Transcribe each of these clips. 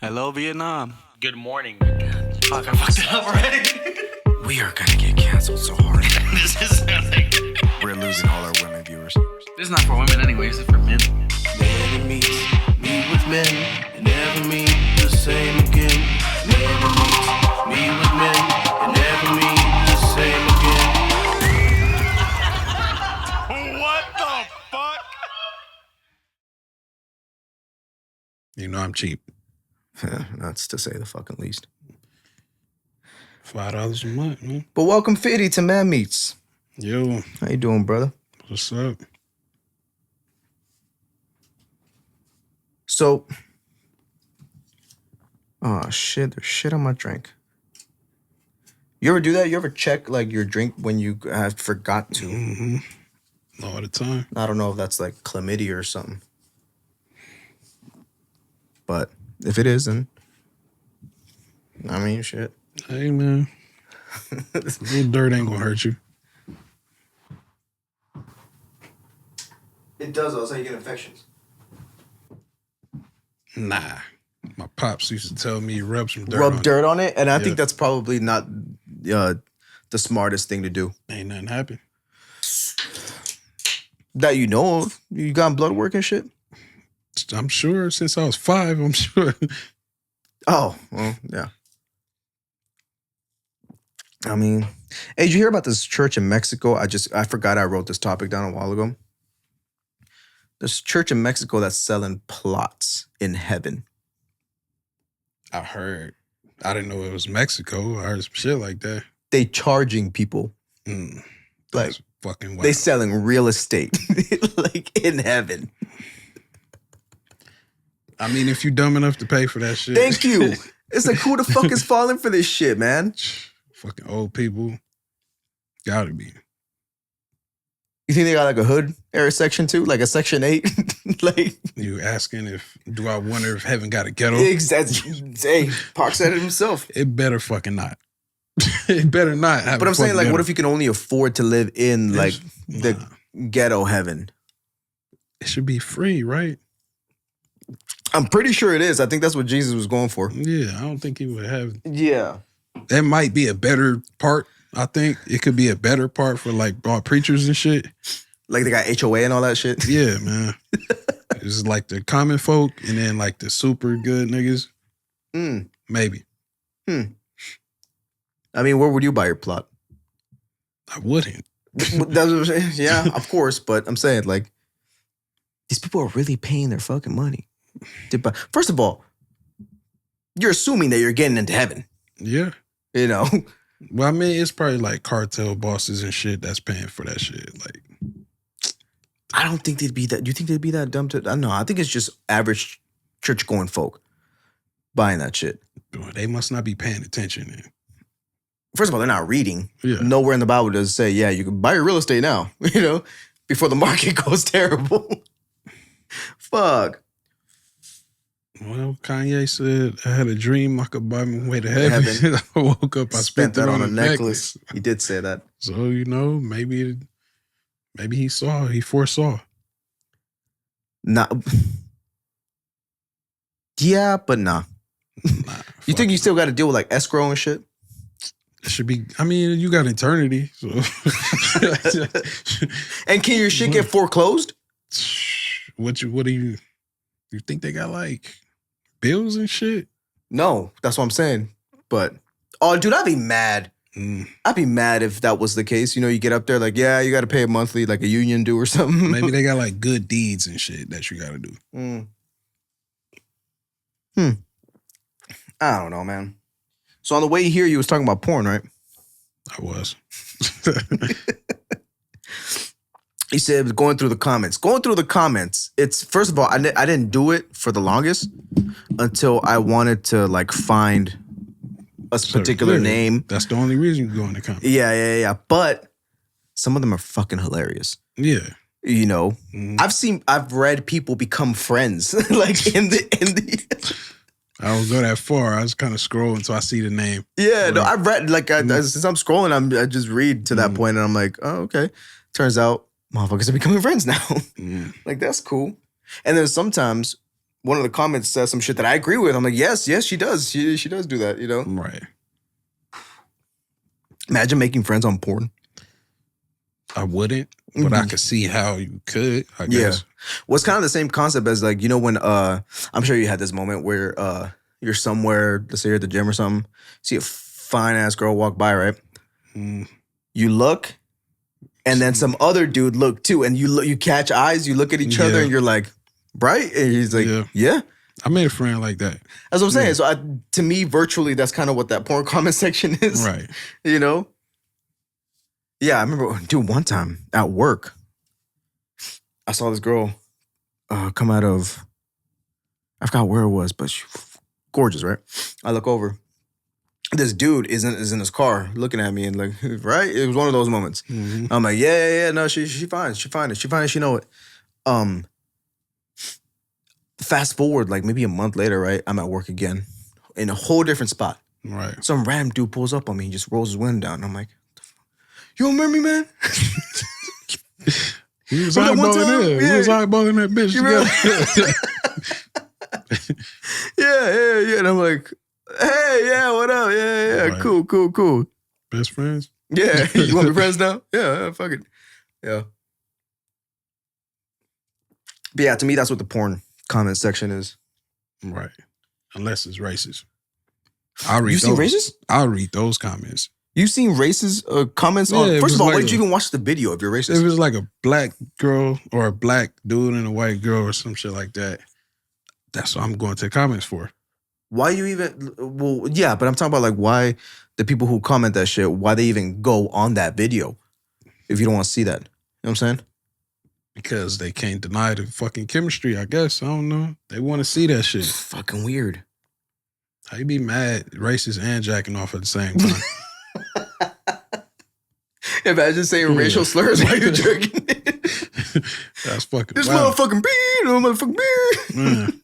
Hello, Vietnam. Good morning. Fuck, I fucked it up already. We are gonna get canceled so hard. This is nothing. We're losing all our women viewers. This is not for women anyway, this is for men. Men meet with men, and never meet the same again. Men meet with men, and never meet the same again. What the fuck? You know I'm cheap. That's to say the fucking least. $5 a month, man. But welcome, Fiddy, to Man Meets. Yo, How you doing, brother? what's up? So, oh shit, there's shit on my drink. You ever do that? You ever check like your drink when you have forgot to? Mm-hmm. All the time. I don't know if that's like chlamydia or something. But if it is, then I mean, shit. Hey, man. A little dirt ain't gonna hurt you. It does. That's how you get infections. Nah. My pops used to tell me rub some dirt Rub on dirt on it, and I Yeah. think that's probably not the smartest thing to do. it. Ain't nothing happen. That you know of. You got blood work and shit. I'm sure since I was 5, I'm sure. Oh, well, yeah. I mean, hey, did you hear about this church in Mexico? I forgot I wrote this topic down a while ago. This church in Mexico that's selling plots in heaven. I heard. I didn't know it was Mexico. I heard some shit like that. They charging people. Mm, Like, that's fucking wild. they selling real estate like in heaven. I mean, if you dumb enough to pay for that shit. Thank you. It's like, who the fuck is falling for this shit, man? Fucking old people. Gotta be. You think they got like a hood area section too? Like a section 8? Like, You asking do I wonder if heaven got a ghetto? hey, Park said it himself. It better fucking not. It better not have But a I'm saying, fucking like, what ghetto. if you can only afford to live in like the Nah. ghetto heaven? It should be free, right? I'm pretty sure it is. I think that's what Jesus was going for. Yeah, I don't think he would have. Yeah. That might be a better part. I think it could be a better part for like broad preachers and shit. Like they got HOA and all that shit. Yeah, man. It's like the common folk and then like the super good niggas. Mm. Maybe. I mean, where would you buy your plot? I wouldn't. Yeah, of course. But I'm saying, like, these people are really paying their fucking money. First of all, you're assuming that you're getting into heaven. Yeah. You know? Well, I mean, it's probably like cartel bosses and shit that's paying for that shit. Like, I don't think they'd be that. Do you think they'd be that dumb to? I don't know. I think it's just average church going folk buying that shit. they must not be paying attention. Then. First of all, they're not reading. Yeah. Nowhere in the Bible does it say, yeah, you can buy your real estate now, you know, before the market goes terrible. Fuck. Well, Kanye said, I had a dream I could buy my way to heaven. I woke up, I spent that it on a necklace. He did say that. So, you know, maybe he foresaw. Nah. Yeah, but nah. Nah, You fuck think you it. still got to deal with like escrow and shit? It should be, I mean, you got eternity. So. And can your shit get foreclosed? What do you think they got like bills and shit? No, that's what I'm saying. But, oh, dude, I'd be mad. I'd be mad if that was the case. You know, you get up there like, yeah, you got to pay a monthly, like a union due or something. Maybe they got like good deeds and shit that you got to do. I don't know, man. So on the way here, you was talking about porn, right? I was. He said going through the comments. Going through the comments, it's, first of all, I didn't do it for the longest until I wanted to like find a particular Yeah, name. That's the only reason you go in the comments. Yeah. But some of them are fucking hilarious. Yeah. You know, Mhm. I've read people become friends like in the. I don't go that far. I just kind of scroll until I see the name. Yeah, no, I've read like since I'm scrolling, I just read to that point and I'm like, oh, okay. Turns out motherfuckers are becoming friends now. Like, that's cool. And then sometimes one of the comments says some shit that I agree with. I'm like, yes, she does. She does do that, you know? Right. Imagine making friends on porn. I wouldn't, but I could see how you could, I guess. Well, it's kind of the same concept as like, you know, when I'm sure you had this moment where you're somewhere, let's say you're at the gym or something, see a fine ass girl walk by, right? You look, and then some other dude look too, and you catch eyes, you look at each other, and you're like, right? And he's like, yeah. I made a friend like that. That's what I'm saying. So to me, virtually, that's kind of what that porn comment section is. Right. You know? Yeah, I remember, dude, one time at work, I saw this girl come out of, I forgot where it was, but she gorgeous, right? I look over. This dude is in his car looking at me and like, right? It was one of those moments. Mm-hmm. I'm like, yeah, no, she fine. She fine. She know it. Fast forward, like maybe a month later, right? I'm at work again in a whole different spot. Right. Some random dude pulls up on me. He just rolls his window down. I'm like, you don't remember me, man? He was eyeballing her. He was eyeballing that bitch. Yeah. And I'm like, hey, yeah, what up? Yeah. Right. Cool. Best friends? Yeah. You want to be friends now? Yeah, fuck it. Yeah. But yeah, to me, that's what the porn comment section is. Right. Unless it's racist. I'll read you those. Seen racist? I'll read those comments. You've seen racist comments on... First of all, why did you even watch the video if you're racist? If it was like a black girl or a black dude and a white girl or some shit like that, that's what I'm going to the comments for. Why you even... Well, yeah, but I'm talking about like why the people who comment that shit, why they even go on that video if you don't want to see that. You know what I'm saying? Because they can't deny the fucking chemistry, I guess. I don't know. They want to see that shit. It's fucking weird. How you be mad, racist, and jacking off at the same time? Imagine saying racial slurs while you're jerking it. That's fucking this wild. Motherfucking beer. Man.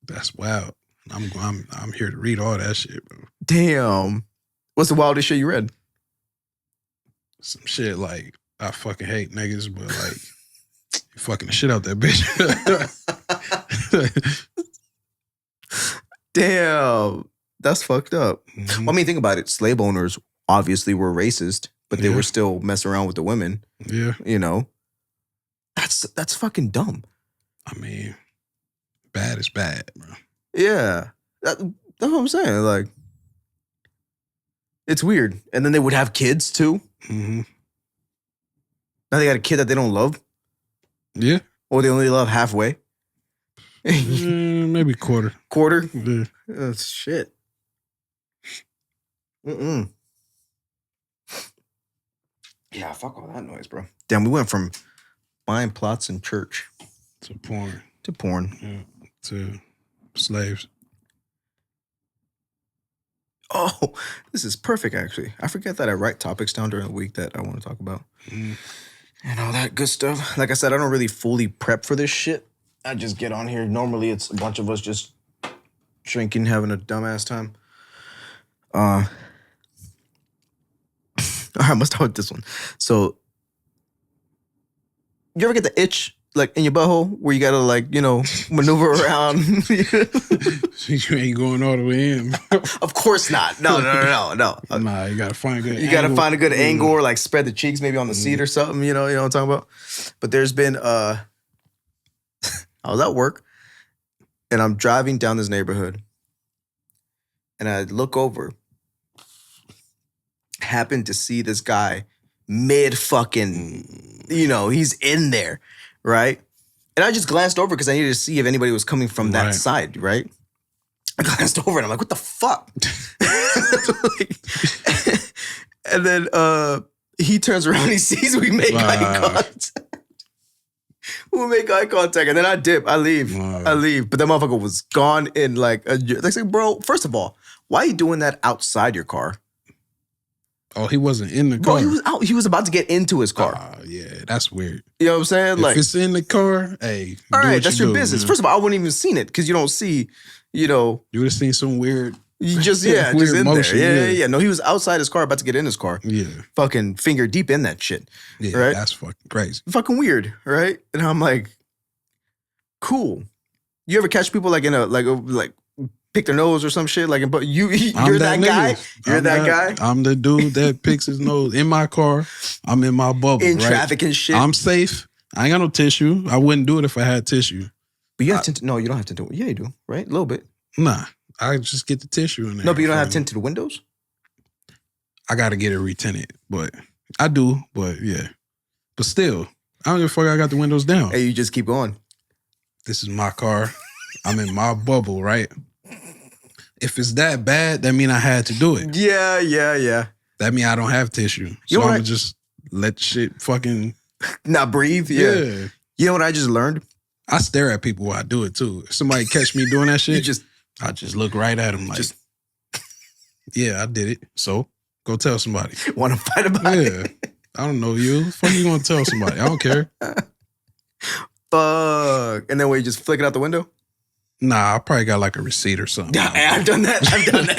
That's wild. I'm here to read all that shit, bro. Damn. What's the wildest shit you read? Some shit like, I fucking hate niggas, but like, you fucking the shit out that bitch. Damn. That's fucked up. Mm-hmm. Well, I mean, think about it. Slave owners obviously were racist, but they were still messing around with the women. Yeah. You know? That's fucking dumb. I mean, bad is bad, bro. Yeah. That's what I'm saying. Like, it's weird. And then they would have kids too. Mm-hmm. Now they got a kid that they don't love. Yeah. Or they only love halfway. Maybe quarter. Quarter? Yeah. That's shit. Yeah, fuck all that noise, bro. Damn, we went from buying plots in church To porn. to porn. Yeah. To slaves. Oh, this is perfect, actually. I forget that I write topics down during the week that I want to talk about. And all that good stuff. Like I said, I don't really fully prep for this shit. I just get on here. Normally, it's a bunch of us just drinking, having a dumbass time. All right, let's start with this one. So, you ever get the itch, like, in your butthole, where you gotta, like, you know, maneuver around? You ain't going all the way in. Of course not. No. Nah, you gotta find a good You gotta find a good angle, or like spread the cheeks maybe on the seat or something, you know what I'm talking about? But there's been, I was at work, and I'm driving down this neighborhood, and I look over, happened to see this guy mid fucking, you know, he's in there, right? And I just glanced over because I needed to see if anybody was coming from that side, right? I glanced over and I'm like, what the fuck? And then he turns around, he sees we make eye contact. We make eye contact, and then I dip, I leave. But that motherfucker was gone in like a year. Like, bro, first of all, why are you doing that outside your car? Oh, he wasn't in the car. Bro, he was out. He was about to get into his car. Yeah, that's weird. You know what I'm saying? If like, it's in the car, hey, all right, that's your business. Man. First of all, I wouldn't even seen it because you don't see, you know. You would have seen some weird. You just weird just in motion, there. Yeah. No, he was outside his car, about to get in his car. Yeah, fucking finger deep in that shit. Yeah, right? That's fucking crazy. Fucking weird, right? And I'm like, cool. You ever catch people like in a like pick their nose or some shit? Like, but you're that guy. You're that guy I'm the dude that picks his nose in my car. I'm in my bubble. in right? traffic and shit. I'm safe. I ain't got no tissue. I wouldn't do it if I had tissue. But you have tint. No, you don't have to do it. Yeah, you do. Right, a little bit. Nah, I just get the tissue in there. No, but you don't have tint to the windows. I got to get it retinted, but I do. But yeah, but still, I don't give a fuck. I got the windows down. Hey, you just keep going. This is my car. I'm in my bubble, right? If it's that bad, that mean I had to do it. Yeah. That mean I don't have tissue. So I'm gonna just let shit fucking not breathe. Yeah. You know what I just learned? I stare at people while I do it too. If somebody catch me doing that shit, I just look right at them like, yeah, I did it. So go tell somebody. Want to fight about it? Yeah. I don't know you. The fuck you gonna tell somebody? I don't care. Fuck. And then you just flick it out the window? Nah, I probably got like a receipt or something. Yeah, I've done that.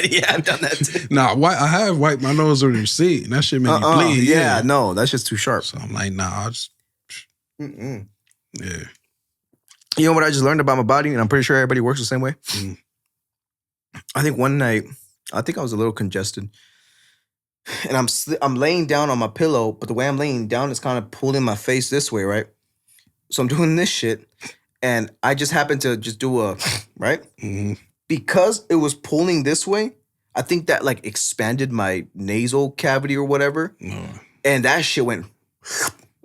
Yeah, I've done that too. Nah, I have wiped my nose with a receipt, and that shit made me bleed. Yeah, no, that's just too sharp. So I'm like, nah, I'll just... Yeah. You know what I just learned about my body, and I'm pretty sure everybody works the same way? I think one night, I was a little congested, and I'm laying down on my pillow, but the way I'm laying down is kind of pulling my face this way, right? So I'm doing this shit, and I just happened to just do a, right? Mm-hmm. Because it was pulling this way, I think that like expanded my nasal cavity or whatever. And that shit went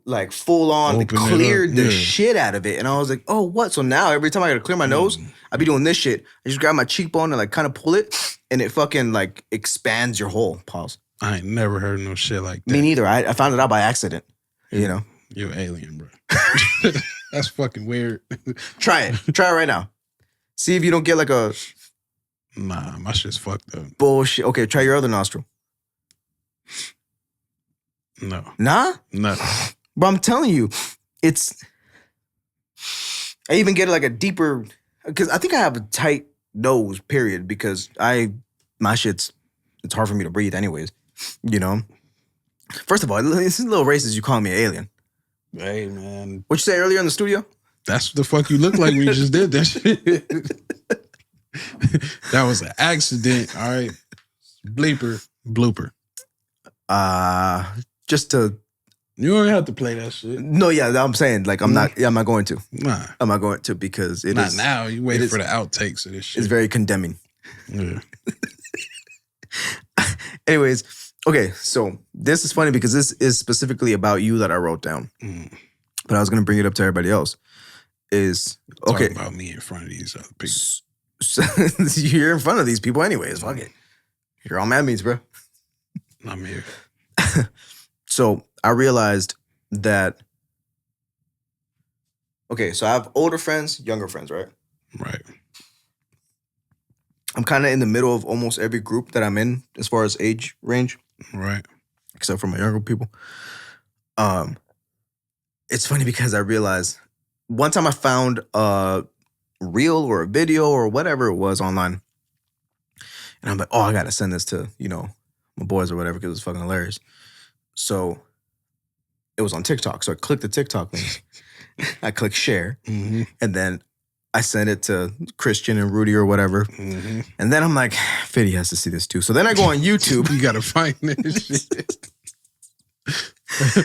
like full on, Open cleared the shit out of it. And I was like, oh, what? So now every time I gotta clear my nose, I be doing this shit. I just grab my cheekbone and like kind of pull it, and it fucking like expands your whole pause. I ain't never heard no shit like that. Me neither. I found it out by accident, you know? You're an alien, bro. That's fucking weird. Try it. Try it right now. See if you don't get like a... Nah, my shit's fucked up. Bullshit. Okay, try your other nostril. No. Nah? No. But I'm telling you, it's... I even get like a deeper... Because I think I have a tight nose, period, because my shit's... It's hard for me to breathe anyways, you know? First of all, it's a little racist you call me an alien. Hey, man. What'd you say earlier in the studio? That's what the fuck you look like when you just did that shit. That was an accident, all right? Blooper. Just to... You don't have to play that shit. No, yeah, I'm saying, like, I'm not going to. Nah. I'm not going to because it not is... Not now. You waited for the outtakes of this shit. It's very condemning. Yeah. Anyways, okay, so this is funny because this is specifically about you that I wrote down. But I was going to bring it up to everybody else. Talk about me in front of these other people. So, you're in front of these people anyways. Fuck it. You're all mad means, bro. I'm here. So I realized that, okay, so I have older friends, younger friends, right? Right. I'm kind of in the middle of almost every group that I'm in as far as age range. Right. Except for my younger people. It's funny because I realized one time I found a reel or a video or whatever it was online. And I'm like, oh, I got to send this to, my boys or whatever because it's fucking hilarious. So it was on TikTok. So I clicked the TikTok link. I clicked share. Mm-hmm. And then I sent it to Christian and Rudy or whatever. Mm-hmm. And then I'm like, Fiddy has to see this too. So then I go on YouTube. You got to find this shit.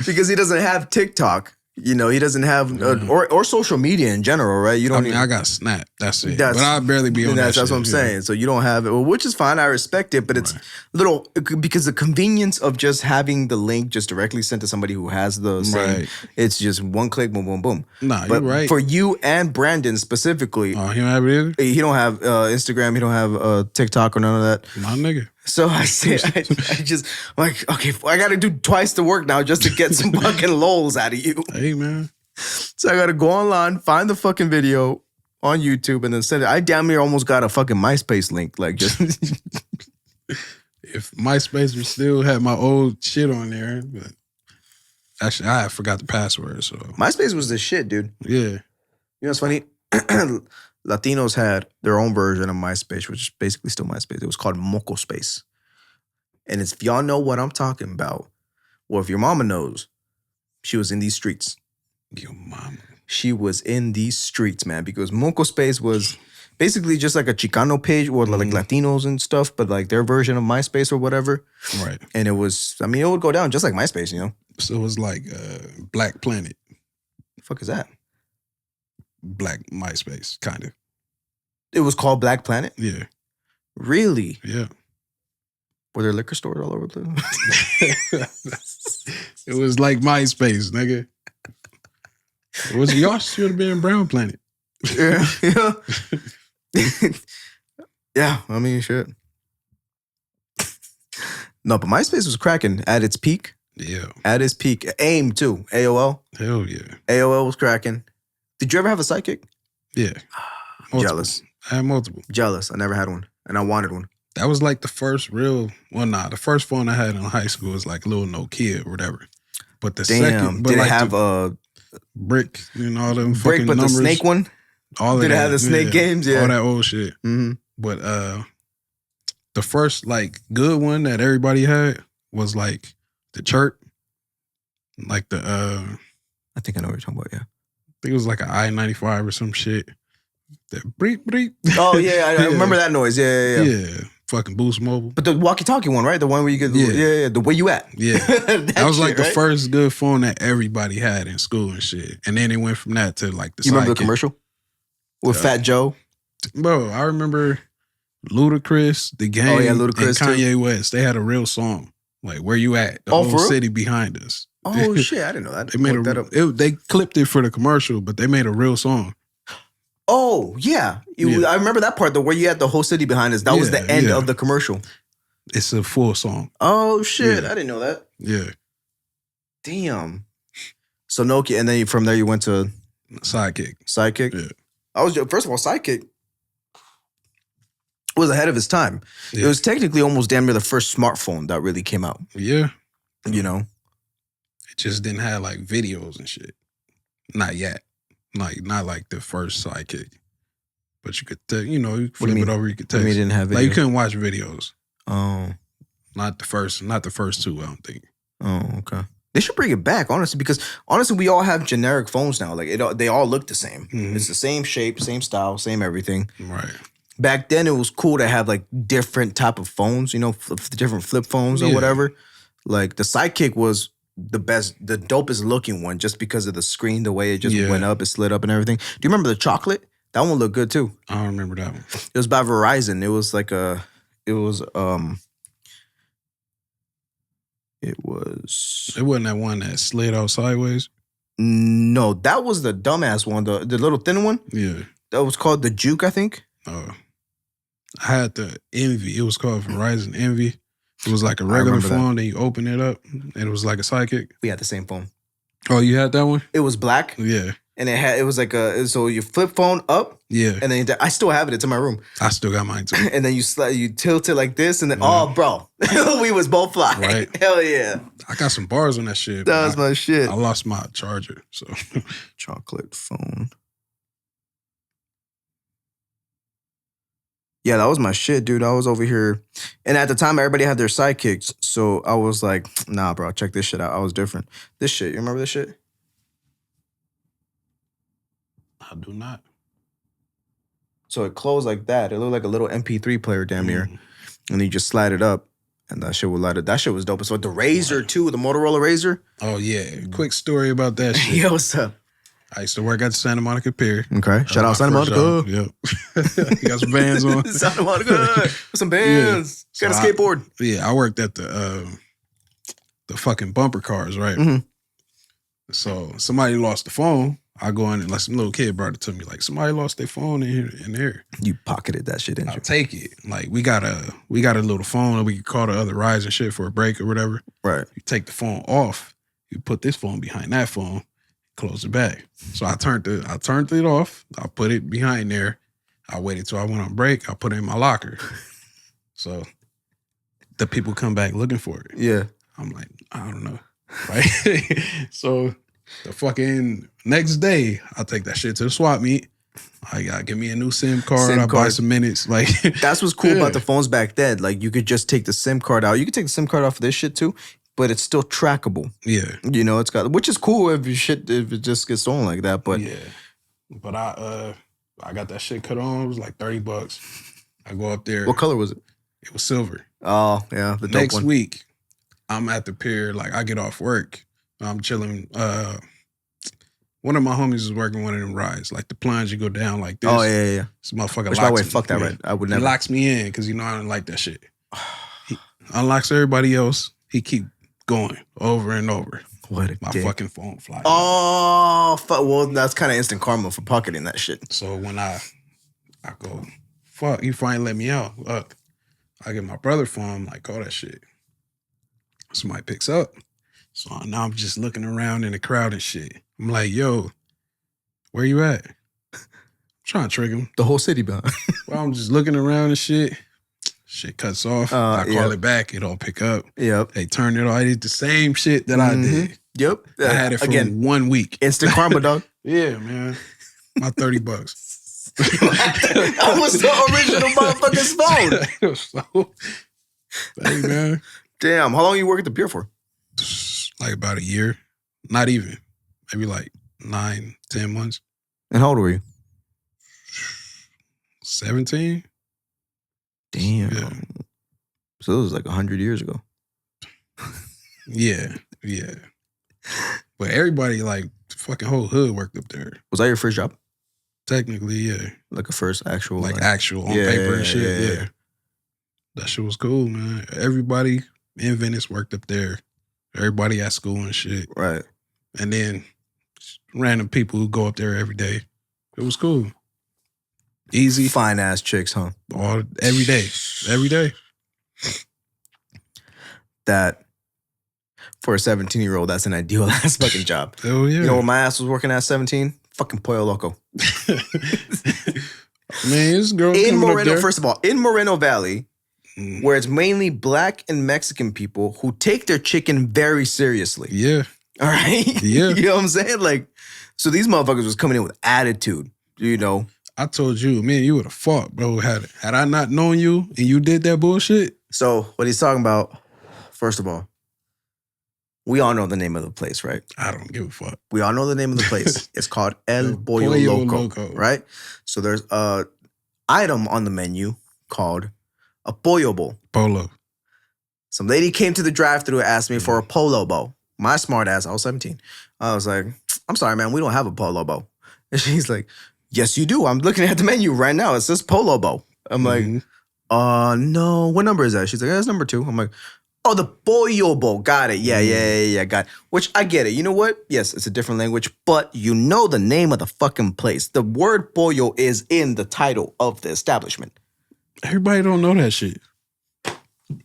Because he doesn't have TikTok. He doesn't have, or social media in general, right? You don't. I got Snap. That's it. But I barely be on that shit. That's what I'm saying. So you don't have it, which is fine. I respect it, but it's little, because the convenience of just having the link just directly sent to somebody who has the same, it's just one click, boom, boom, boom. Nah, but you're right. For you and Brandon specifically. Oh, he don't have it either? He don't have Instagram. He don't have TikTok or none of that. My nigga. So I said, I just, like, okay, I got to do twice the work now just to get some fucking lols out of you. Hey, man. So I got to go online, find the fucking video on YouTube, and then send it. I damn near almost got a fucking MySpace link. Like, just. If MySpace would still had my old shit on there, but actually, I forgot the password, so. MySpace was the shit, dude. Yeah. You know what's funny? Latinos had their own version of MySpace, which is basically still MySpace. It was called Moco Space. And if y'all know what I'm talking about, or if your mama knows, she was in these streets. Your mama. she was in these streets, man, because Moco Space was basically just like a Chicano page or like Latinos and stuff, but like their version of MySpace or whatever. Right. And it was, I mean, it would go down just like MySpace, you know? So it was like Black Planet. The fuck is that? Black MySpace, kind of. It was called Black Planet? Yeah. Really? Yeah. Were there liquor stores all over the place? It was like MySpace, nigga. It was y'all should have been Brown Planet. Yeah. Yeah, I mean, shit. No, but MySpace was cracking at its peak. Yeah. At its peak. AIM too. AOL. Hell yeah. AOL was cracking. Did you ever have a sidekick? Yeah. Multiple. Jealous. I had multiple. Jealous. I never had one. And I wanted one. That was like the first real, the first phone I had in high school was like a little Nokia or whatever. But the second, but did like it have a brick, all them brick, fucking but numbers. the snake one? All of Did it that, have the snake games? Yeah. All that old shit. Mm-hmm. But the first like good one that everybody had was like the chirp. Like the I think I know what you're talking about, yeah. I think it was like an I-95 or some shit. That breep breep. Oh yeah, I remember that noise. Yeah. Yeah. Fucking Boost Mobile. But the walkie-talkie one, right? The one where you could, Yeah. the where you at? Yeah. That was like shit, the right? first good phone that everybody had in school and shit. And then it went from that to like the You remember the Sidekick. commercial with Fat Joe? Bro, I remember Ludacris, The Game, Oh, yeah, Ludacris, and Kanye West. They had a real song. Like, Where You At? The Oh, whole for real? city behind us. Oh shit, I didn't know that. They made Look that up. they clipped it for the commercial, but they made a real song. Oh yeah. Yeah. I remember that part though, where you had the whole city behind us. That was the Yeah, end yeah. of the commercial. It's a full song. Oh shit, Yeah. I didn't know that. Yeah. Damn. So Nokia, and then from there you went to Sidekick. Sidekick. Yeah. I was first of all, Sidekick was ahead of his time. Yeah. It was technically almost damn near the first smartphone that really came out. Yeah. You know, It just didn't have like videos and shit. Not yet. Like, not like the first Sidekick. But you could, you do you flip mean? it over, you could I mean, text. didn't have Like, you videos. couldn't watch videos. Oh, Not the first two, I don't think. oh, okay. They should bring it back, honestly, because honestly, we all have generic phones now. Like they all look the same. Mhm. It's the same shape, same style, same everything. Right. Back then, it was cool to have like different type of phones, different flip phones or Yeah. whatever. Like the Sidekick was the best, the dopest looking one, just because of the screen, the way it just Yeah. went up, it slid up and everything. Do you remember the chocolate? That one looked good too. I don't remember that one. It was by Verizon. It was like it was It wasn't that one that slid out sideways. no, that was the dumbass one, the little thin one. Yeah. That was called the Juke, I think. I had the Envy. It was called Verizon Envy. It was like a regular remember that. phone, then you open it up, and it was like a Sidekick. We had the same phone. Oh, you had that one? It was black, Yeah. and it was like so you flip phone up, Yeah. and then I still have it. It's in my room. I still got mine too. And then you tilt it like this, and then oh, bro, we was both fly. Right. Hell yeah, I got some bars on that shit. that but was my shit. I lost my charger, so Chocolate phone. Yeah, that was my shit, dude. I was over here, and at the time, everybody had their sidekicks. So I was like, nah, bro, check this shit out. I was different. This shit, you remember this shit? I do not. So it closed like that. It looked like a little MP3 player, damn near. Mm. And you just slide it up, and that shit would light it. That shit was dope. So the Razor too, the Motorola Razor. Oh yeah. Quick story about that shit. Yo, what's up? I used to work at the Santa Monica Pier. Okay, shout out My Santa first Monica. job. Yep. You got some bands on. Santa Monica, with some bands. So Got a skateboard. I worked at the fucking bumper cars, right? Mhm. So somebody lost the phone. I go in and like some little kid brought it to me. Like somebody lost their phone in here. You pocketed that shit, didn't I'll you? take it. Like we got a little phone that we could call the other rides and shit for a break or whatever. Right. You take the phone off. You put this phone behind that phone. Close it back. So I turned it off. I put it behind there. I waited till I went on break. I put it in my locker. So the people come back looking for it. Yeah. I'm like, I don't know. Right? So the fucking next day, I take that shit to the swap meet. I gotta give me a new SIM card. SIM I buy card. some minutes. Like That's what's cool Yeah. about the phones back then. Like you could just take the SIM card out. You could take the SIM card off of this shit too. but it's still trackable. Yeah. You know, it's got, which is cool if it just gets stolen like that. But yeah. But I got that shit cut on. It was like $30. I go up there. what color was it? It was silver. Oh, yeah. The dope Next one. week, I'm at the pier. Like, I get off work. I'm chilling. One of my homies is working one of them rides. Like, the plunge, you go down like this. Oh, yeah. This motherfucker Which, by the way, locks me. fuck that Yeah. right. I would He never. locks me in because, I don't like that shit. He unlocks everybody else. He keep going over and over. What a My dick. fucking phone flies. Oh, fuck. Well, that's kind of instant karma for pocketing that shit. So when I go, fuck, you finally let me out. Look, I get my brother phone, like, call that shit. Somebody picks up. So now I'm just looking around in the crowd and shit. I'm like, yo, where you at? I'm trying to trick him. The whole city behind. Well, I'm just looking around and shit. Shit cuts off. I call it back. It don't pick up. Yep. They turn it off. I did the same shit that I did. Yep. I had it for again. 1 week. Instant karma, dog. Yeah, man. My $30. That was the original motherfucker's phone. So, hey, man. Damn. How long you work at the pier for? Like about a year. Not even. Maybe like 9, 10 months. And how old were you? 17? Damn. Yeah. So it was like 100 years ago. Yeah. But everybody, like, the fucking whole hood worked up there. Was that your first job? Technically, yeah. Like a first actual? Like actual on paper and shit. Yeah. That shit was cool, man. Everybody in Venice worked up there. Everybody at school and shit. Right. And then random people who go up there every day. It was cool. Easy. Fine ass chicks, huh? Every day. Every day. That for a 17-year-old, that's an ideal ass fucking job. Oh, yeah. You know where my ass was working at 17? Fucking Pollo Loco. Man, this girl In coming up Moreno, there. first of all, in Moreno Valley, where it's mainly black and Mexican people who take their chicken very seriously. Yeah. All right? Yeah. You know what I'm saying? Like, so these motherfuckers was coming in with attitude, you know? I told you, man, you would have fought, bro. Had I not known you and you did that bullshit. So what he's talking about, first of all, we all know the name of the place, right? I don't give a fuck. We all know the name of the place. It's called El Pollo Pollo Loco, Loco. right? So there's a item on the menu called a pollo bowl. Polo. Some lady came to the drive-thru and asked me for a polo bowl. My smart ass, I was 17. I was like, I'm sorry, man, we don't have a polo bowl. And she's like, yes, you do. I'm looking at the menu right now. It says polo bowl. I'm like, no, what number is that? She's like, that's number 2. I'm like, oh, the pollo bowl. Got it. Yeah, got it. Which I get it. You know what? Yes, it's a different language, but you know the name of the fucking place. The word pollo is in the title of the establishment. Everybody don't know that shit.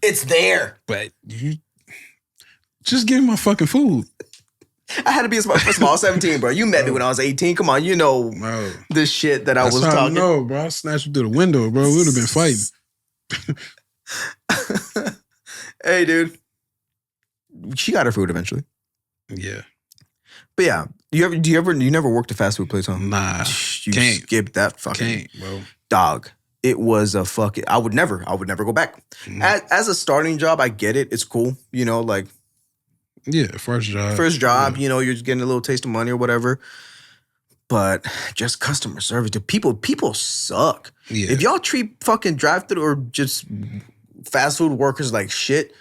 It's there. But you just give me my fucking food. I had to be a small 17, bro. You met me when I was 18. Come on, you know Bro. this shit that I was That's how I talking. know, bro. I snatched you through the window, bro. We would have been fighting. Hey, dude. She got her food eventually. Yeah. But yeah, you never worked a fast food place, huh? Nah. You Can't. skipped that fucking Can't, bro. dog. It was a fucking, I would never go back. As a starting job, I get it. It's cool. You know, like Yeah, first job. you know, you're just getting a little taste of money or whatever. But just customer service. Dude, people suck. Yeah. If y'all treat fucking drive-thru or just fast food workers like shit,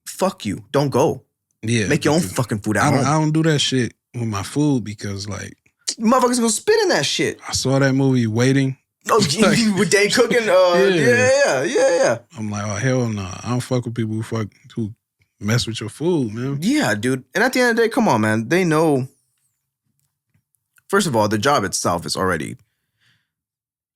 fuck you. Don't go. Yeah. Make your own fucking food at home. I don't do that shit with my food because, like, Motherfuckers gonna spit in that shit. I saw that movie Waiting. Oh, with Dane cooking? Yeah. I'm like, oh, hell no. I don't fuck with people who mess with your food, man. Yeah, dude. And at the end of the day, come on, man. They know. First of all, the job itself is already.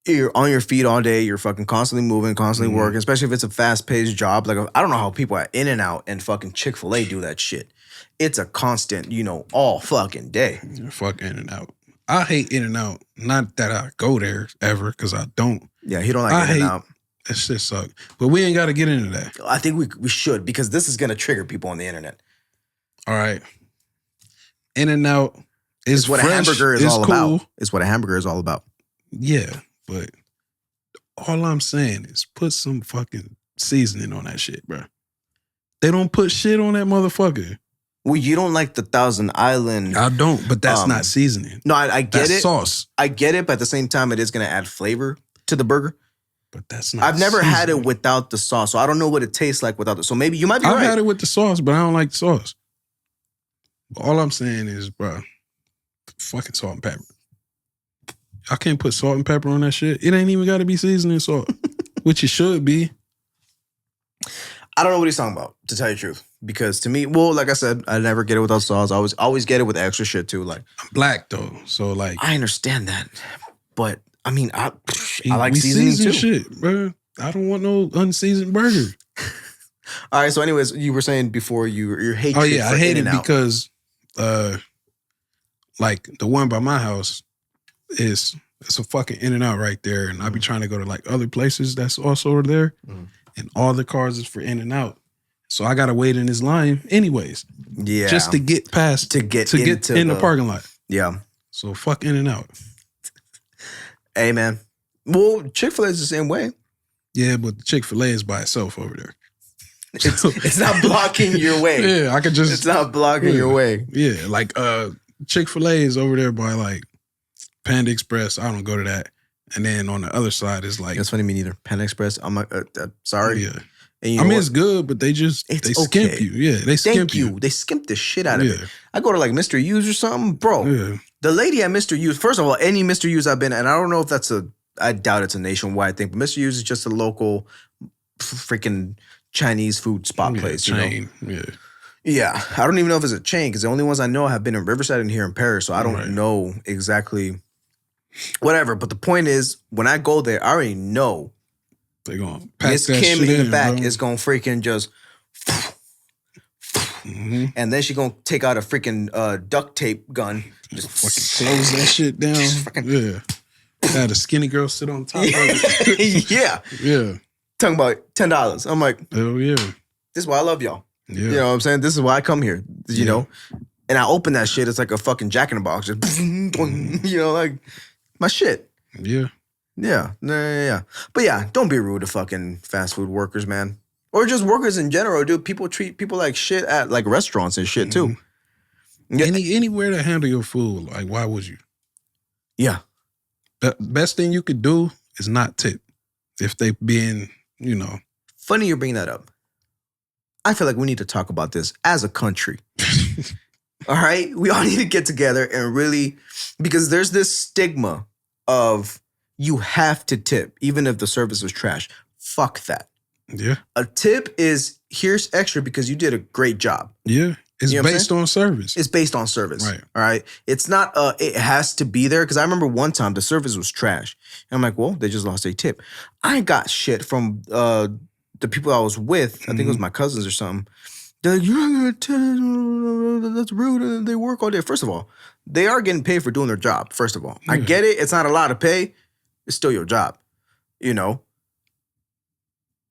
You're on your feet all day. You're fucking constantly moving, constantly working, especially if it's a fast-paced job. Like, I don't know how people at In-N-Out and fucking Chick-fil-A do that shit. It's a constant, you know, all fucking day. Fuck In-N-Out. I hate In-N-Out. Not that I go there ever, because I don't. Yeah, he don't like In-N-Out. That shit suck. But we ain't got to get into that. I think we should, because this is going to trigger people on the internet. All right. In-N-Out is It's what fresh, a hamburger is it's all cool. about. It's what a hamburger is all about. Yeah, but all I'm saying is put some fucking seasoning on that shit, bro. They don't put shit on that motherfucker. Well, you don't like the Thousand Island. I don't, but that's not seasoning. No, I get That's it. sauce. I get it, but at the same time, it is going to add flavor to the burger. But that's not I've never had it seasoning. without the sauce, so I don't know what it tastes like without it. So maybe you might be I've right. had it with the sauce, but I don't like the sauce. All I'm saying is, bro, fucking salt and pepper. I can't put salt and pepper on that shit. It ain't even got to be seasoning salt, which it should be. I don't know what he's talking about, to tell you the truth. Because to me, well, like I said, I never get it without sauce. I always get it with extra shit too. Like I'm black though, so like I understand that, but I mean, I like we seasoning season too. shit, bro. I don't want no unseasoned burger. All right. So, anyways, you were saying before your hatred. Oh yeah, for I hate it In-N-Out. because, like the one by my house it's a fucking In-N-Out right there, and I be trying to go to like other places that's also over there, and all the cars is for In-N-Out. So I gotta wait in this line anyways, Yeah, just to get past to get in the parking lot. Yeah. So fuck In-N-Out. Hey man. Well, Chick-fil-A is the same way. Yeah, but the Chick-fil-A is by itself over there. It's not blocking your way. Yeah, I could just. It's not blocking your way. Yeah, like Chick-fil-A is over there by like Panda Express. I don't go to that. And then on the other side is like. That's funny, me neither. Panda Express. I'm like, sorry. Yeah. And you I know mean, what? it's good, but they skimp okay. you. Yeah, they skimp Thank you. They skimp the shit out of it. Yeah. I go to like Mr. U's or something, bro. Yeah. The lady at Mr. U's, first of all, any Mr. U's I've been, and I don't know if I doubt it's a nationwide thing, but Mr. U's is just a local freaking Chinese food spot place. Chain. You know? Yeah. Yeah. I don't even know if it's a chain because the only ones I know have been in Riverside and here in Paris, so I don't Right. know exactly whatever. But the point is, when I go there, I already know They gonna pack Miss that Kim shit in the back bro. is gonna freaking just, Mhm. and then she gonna take out a freaking duct tape gun. Just Fucking close that shit down. Yeah. Had a skinny girl sit on top of it. Yeah. Yeah. Talking about $10. I'm like, Hell yeah. this is why I love y'all. Yeah. You know what I'm saying? This is why I come here. You know? And I open that shit, it's like a fucking Jack in the Box. Just, you know, like my shit. Yeah. Yeah. Yeah. But yeah, don't be rude to fucking fast food workers, man. Or just workers in general, dude. People treat people like shit at like restaurants and shit too. Yeah. Anywhere to handle your food, like why would you? Yeah. The best thing you could do is not tip. If they being, you know. Funny you're bringing that up. I feel like we need to talk about this as a country. All right? We all need to get together and really, because there's this stigma of you have to tip, even if the service is trash. Fuck that. Yeah. A tip is here's extra because you did a great job. Yeah. It's You know what I'm based on service. It's based on service. Right. All right. It's not it has to be there. Cause I remember one time the service was trash. And I'm like, well, they just lost a tip. I got shit from the people I was with. I think it was my cousins or something. They're like, you're not gonna tip, that's rude. They work all day. First of all, they are getting paid for doing their job. First of all. I get it. It's not a lot of pay. It's still your job. You know?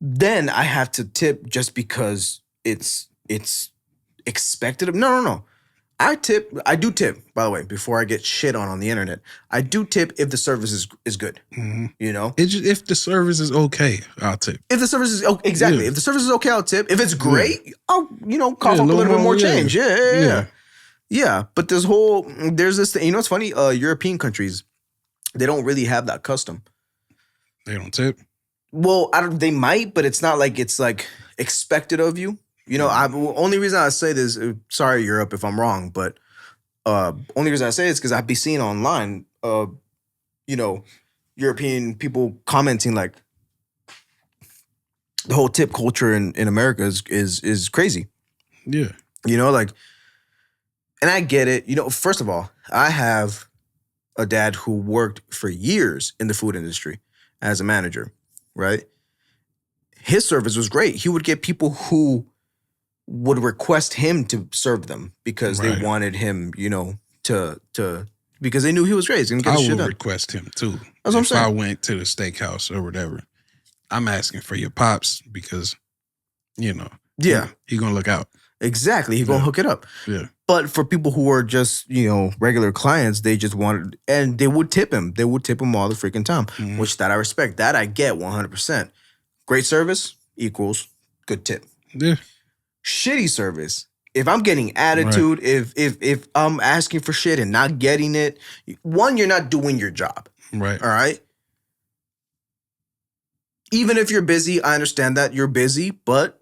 Then I have to tip just because it's expected of no. I do tip, by the way, before I get shit on the internet. I do tip if the service is good. You know? It's just, if the service is okay, I'll tip. If the service is exactly. Yeah. If the service is okay, I'll tip. If it's great, I'll, cough Yeah, up a little bit more yeah. change. Yeah. Yeah. But there's this thing, what's funny? European countries, they don't really have that custom. They don't tip. Well, they might, but it's not like it's like expected of you. You know, only reason I say this, sorry Europe if I'm wrong, but only reason I say this because I'd be seeing online, European people commenting like the whole tip culture in America is crazy. Yeah. You know, like, and I get it. You know, first of all, I have a dad who worked for years in the food industry as a manager, right? His service was great. He would get people who would request him to serve them because they wanted him, to because they knew he was great. He's gonna get I his shit would done. request him too. That's what I'm saying. If I went to the steakhouse or whatever, I'm asking for your pops because, Yeah, he gonna look out. exactly. He's gonna hook it up. Yeah. But for people who are just, regular clients, they just wanted, and they would tip him. They would tip him all the freaking time, which that I respect. That I get 100%. Great service equals good tip. Yeah. shitty service. If I'm getting attitude, if I'm asking for shit and not getting it, one, you're not doing your job. Right. All right. Even if you're busy, I understand that you're busy, but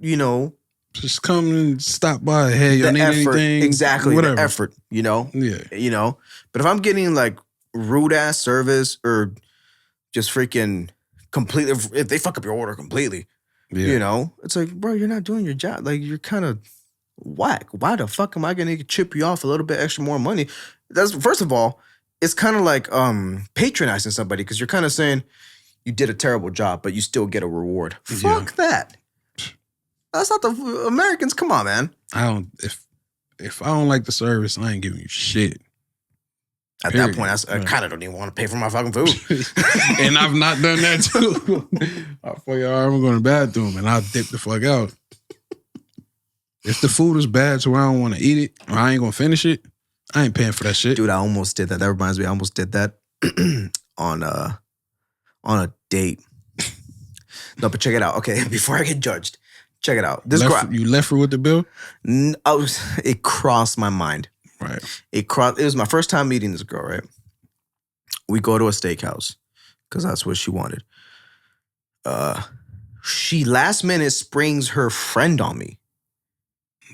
Just come and stop by. Hey, you the need effort, anything? exactly, Whatever. the effort, Yeah. But if I'm getting like rude ass service or just freaking completely, if they fuck up your order completely, Yeah. it's like, bro, you're not doing your job. Like, you're kind of whack. Why the fuck am I gonna chip you off a little bit extra more money? That's, first of all, it's kind of like patronizing somebody, because you're kind of saying you did a terrible job, but you still get a reward. Yeah. Fuck that. That's not the Americans. Come on, man. If I don't like the service, I ain't giving you shit. At Period. that point, I kind of don't even want to pay for my fucking food. And I've not done that too. I fuck all right, I'm going to the bathroom and I'll dip the fuck out. If the food is bad so I don't want to eat it or I ain't going to finish it, I ain't paying for that shit. Dude, I almost did that. That reminds me, I almost did that on a date. No, but check it out. Okay, before I get judged, check it out. You left her with the bill? It crossed my mind. Right. It was my first time meeting this girl, right? We go to a steakhouse because that's what she wanted. She last minute springs her friend on me.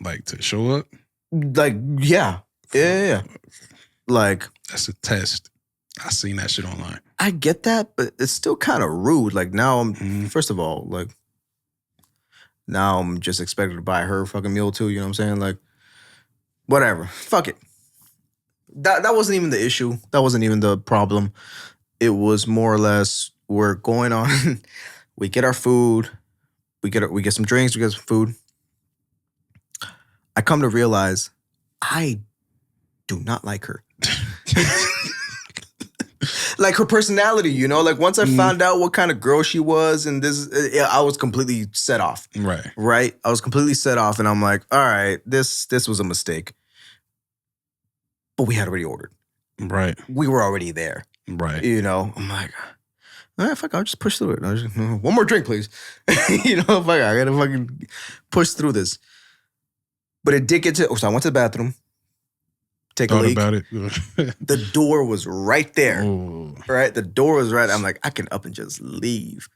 Like to show up? Like, yeah. Like, That's a test. I seen that shit online. I get that, but it's still kind of rude. Like, now first of all, like, now I'm just expected to buy her fucking meal too. You know what I'm saying? Like, whatever. Fuck it. That wasn't even the issue. That wasn't even the problem. It was more or less, we're going on. We get our food. We get some drinks. We get some food. I come to realize I do not like her. Like, her personality, like, once I found out what kind of girl she was, and I was completely set off. Right? I was completely set off, and I'm like, all right, this was a mistake. But we had already ordered. Right. We were already there. Right. I'm like, all right, fuck, I'll just push through it. One more drink, please. Fuck, I gotta fucking push through this. But it did get to, so I went to the bathroom. Take a leak. About it. The door was right there. Ooh. Right? The door was right. I'm like, I can up and just leave.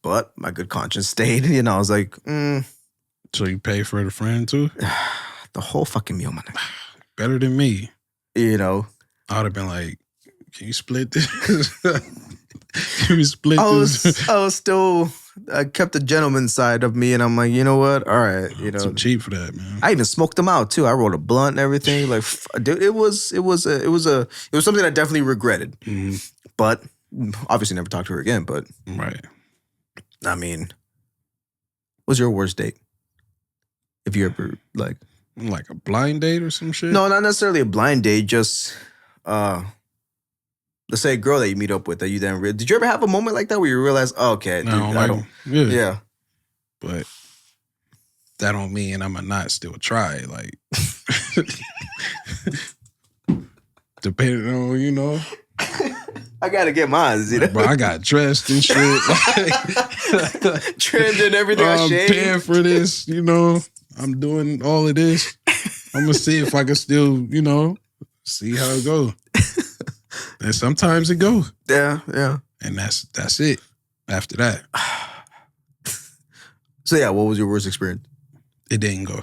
But my good conscience stayed. I was like, So you pay for the friend too? the whole fucking meal, man. Better than me. I would I have been like, can you split this? Can we split this? was still, I kept the gentleman side of me, and I'm like, you know what? All right, Too cheap for that, man. I even smoked them out too. I rolled a blunt and everything. Like, dude, it was something I definitely regretted. Mm-hmm. But obviously, never talked to her again. But Right. I mean, what's your worst date? If you ever like a blind date or some shit? No, not necessarily a blind date. Just let's say a girl that you meet up with that you then did you ever have a moment like that where you realize, oh, okay, dude, No, I don't. Yeah. But that don't mean I'm not still try. Like, depending on, I gotta get mine. Bro, I got dressed and shit. Trimmed and everything. I I'm shaved. paying for this, I'm doing all of this. I'm gonna see if I can still, see how it go. And sometimes it go. Yeah. And that's it. After that, So yeah, what was your worst experience? it didn't go.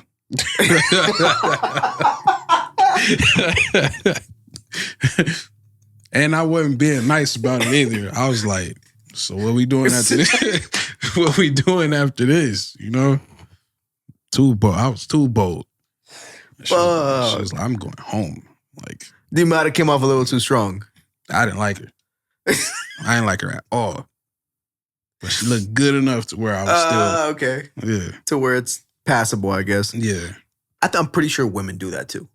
And I wasn't being nice about it either. I was like, so what we doing after this? What we doing after this? Too bold. I was too bold. She was like, I'm going home. Like, You might have came off a little too strong. I didn't like her. I didn't like her at all. But she looked good enough to where I was still. Okay. Yeah. To where it's passable, I guess. Yeah. I'm pretty sure women do that too.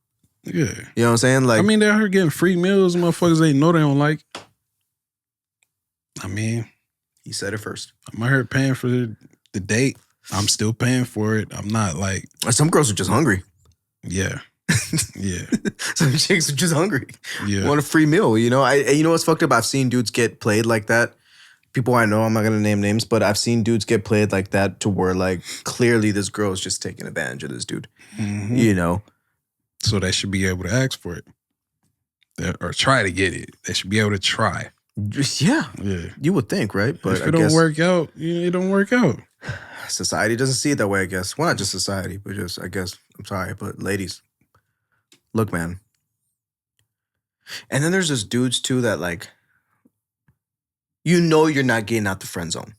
Yeah. You know what I'm saying? Like, I mean, they're her getting free meals, motherfuckers they know they don't like. I mean, he said it first. I'm out here paying for the date. I'm still paying for it. I'm not like. Some girls are just hungry. Yeah. Yeah. Some chicks are just hungry. Yeah. Want a free meal, you know? You know what's fucked up? I've seen dudes get played like that. people I know, I'm not gonna name names, but I've seen dudes get played like that to where like clearly this girl is just taking advantage of this dude. Mhm. You know, So they should be able to ask for it. Or try to get it. They should be able to try. yeah, Yeah. you would think, right? But if I it don't guess work out, it don't work out. society doesn't see it that way. I guess. Well, not just society, but just I guess. I'm sorry, but ladies, look, man. And then there's this dudes too that like, you know, you're not getting out the friend zone.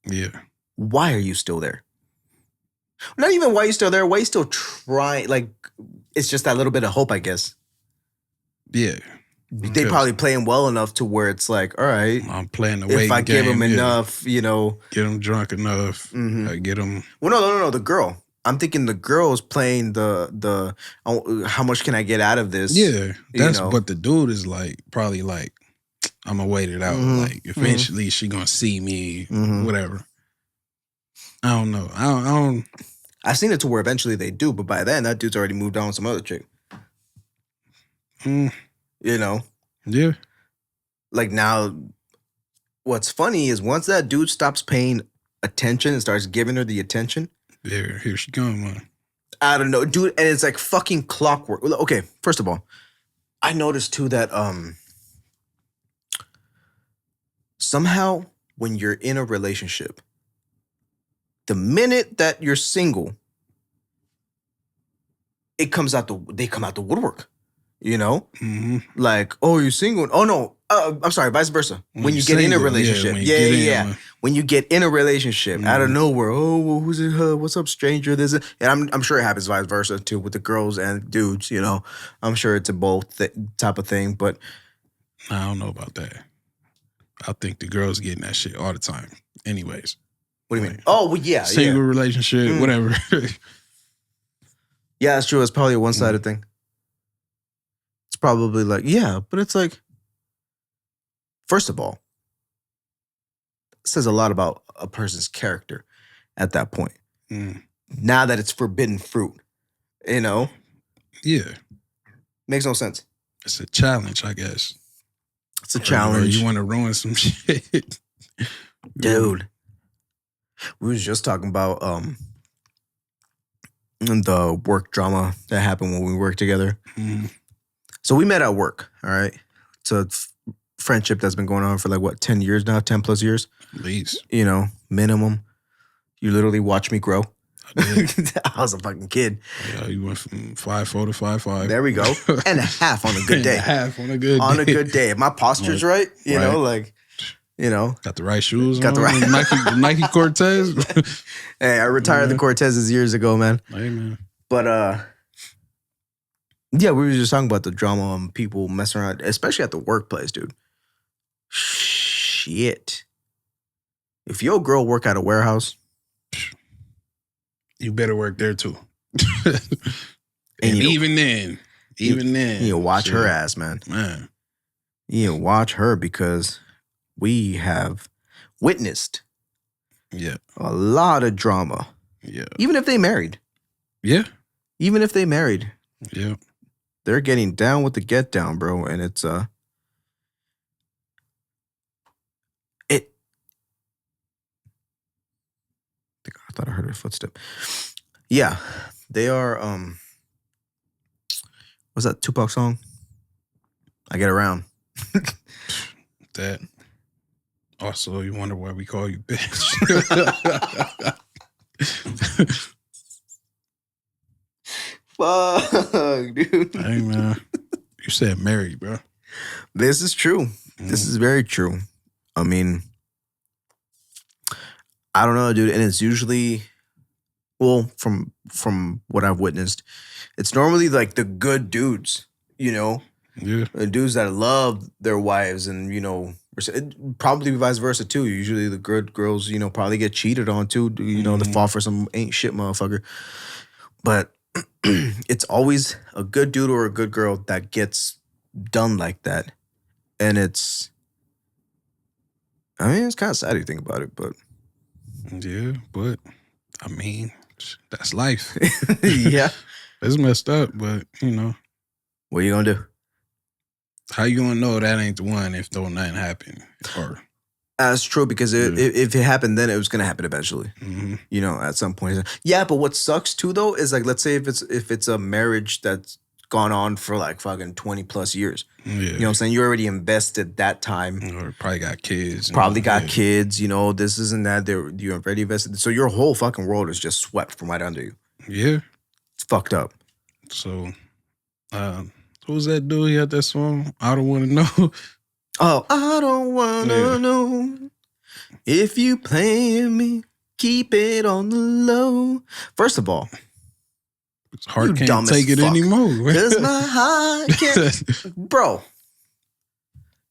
Yeah. Why are you still there? Not even why you still there. Why you still trying? Like, it's just that little bit of hope, I guess. Yeah. They Because probably playing well enough to where it's like, all right, I'm playing the waiting if I give game, them yeah. enough, you know. Get them drunk enough. Mhm. Get them. Well, no. The girl. I'm thinking the girl's playing the how much can I get out of this? Yeah. That's know. but the dude is like probably like, I'm gonna wait it out. Mhm. Like eventually she gonna see me, Mhm. whatever. I don't know. I don't I've seen it to where eventually they do, but by then that dude's already moved on with some other chick. mm, You know, yeah. like now, what's funny is once that dude stops paying attention and starts giving her the attention, There, here she come, man. I don't know, dude, and it's like fucking clockwork. Okay, first of all, I noticed too that somehow when you're in a relationship, the minute that you're single, they come out the woodwork. You know, Mm-hmm. like, oh, you're single. Oh no, I'm sorry, vice versa. When you get in a relationship, yeah. When you get in a relationship, out of nowhere, oh, well, who's it? What's up, stranger? This, and I'm sure it happens vice versa too with the girls and dudes. You know, I'm sure it's a both type of thing. But I don't know about that. I think the girls getting that shit all the time. Anyways. what do you mean? Oh, well, yeah, Single yeah, relationship, whatever. yeah. That's true. It's probably a one-sided thing. It's probably like, yeah, but it's like, first of all, it says a lot about a person's character at that point. Now that it's forbidden fruit, you know? Yeah. Makes no sense. It's a challenge, I guess. It's a challenge. Or you want to ruin some shit. Dude. We was just talking about the work drama that happened when we worked together. Mm. So we met at work, all right? It's a friendship that's been going on for like, what, 10 years now? 10 plus years? At least. You know, minimum. You literally watched me grow. I did. I was a fucking kid. Yeah, you went from 5'4" to 5'5". There we go. And a half on a good day. Half on a good day. On a good day. If my posture's right, you know, like, you know. Got the right shoes Got on. the right Nike Cortez. Hey, I retired the Cortezes years ago, man. Hey, man. But yeah, we were just talking about the drama and people messing around, especially at the workplace, dude. Shit. If your girl work at a warehouse, You better work there too. And even then, you need to watch her ass, man. Man. You need to watch her because we have witnessed Yeah. a lot of drama. Yeah. Even if they married. Yeah. Even if they married. Yeah. They're getting down with the get down, bro. And it's I thought I heard a footstep. Yeah. They are what's that Tupac song? I Get Around. That. Also, you wonder why we call you bitch. Fuck, dude. Hey, man. You said married, bro. This is true. This is very true. I mean, I don't know, dude. And it's usually, well, from what I've witnessed, it's normally like the good dudes, you know? Yeah. The dudes that love their wives and, you know, probably vice versa too. Usually the good girls, you know, probably get cheated on too. You know, they fall for some ain't shit motherfucker. But it's always a good dude or a good girl that gets done like that. And it's, I mean, it's kind of sad to think about it, but. Yeah, but, I mean, that's life. Yeah. It's messed up, but, you know. What are you going to do? How you gonna know that ain't the one if don't nothing happen? Or That's true because if it happened then, it was gonna happen eventually. Mhm. You know, at some point. Yeah, but what sucks too though is like, let's say if it's a marriage that's gone on for like fucking 20 plus years. Yeah. You know what I'm saying? You already invested that time. Or probably got kids. Probably got yeah. kids. You know, this isn't that. You already invested. So your whole fucking world is just swept from right under you. Yeah. It's fucked up. So, who was that dude? He had that song. I don't want to know. Oh, I don't wanna know if you playing me. Keep it on the low. First of all, His heart You can't dumb as take it fuck. anymore. cause my heart can't. Bro,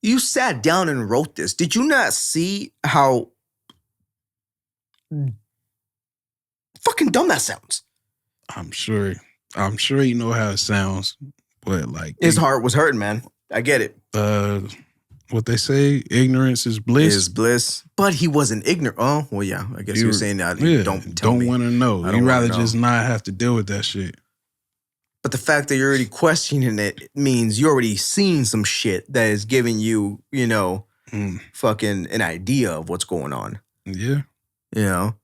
you sat down and wrote this. Did you not see how fucking dumb that sounds? I'm sure you know how it sounds, but like His heart was hurting, man. I get it. what they say, ignorance is bliss. Is bliss. But he wasn't ignorant. Oh, well, yeah. I guess you're saying that. Yeah, Don't tell me. want to know. I don't You'd rather wanna know. just not have to deal with that shit. But the fact that you're already questioning it means you already seen some shit that is giving you, you know, fucking an idea of what's going on. Yeah. You know?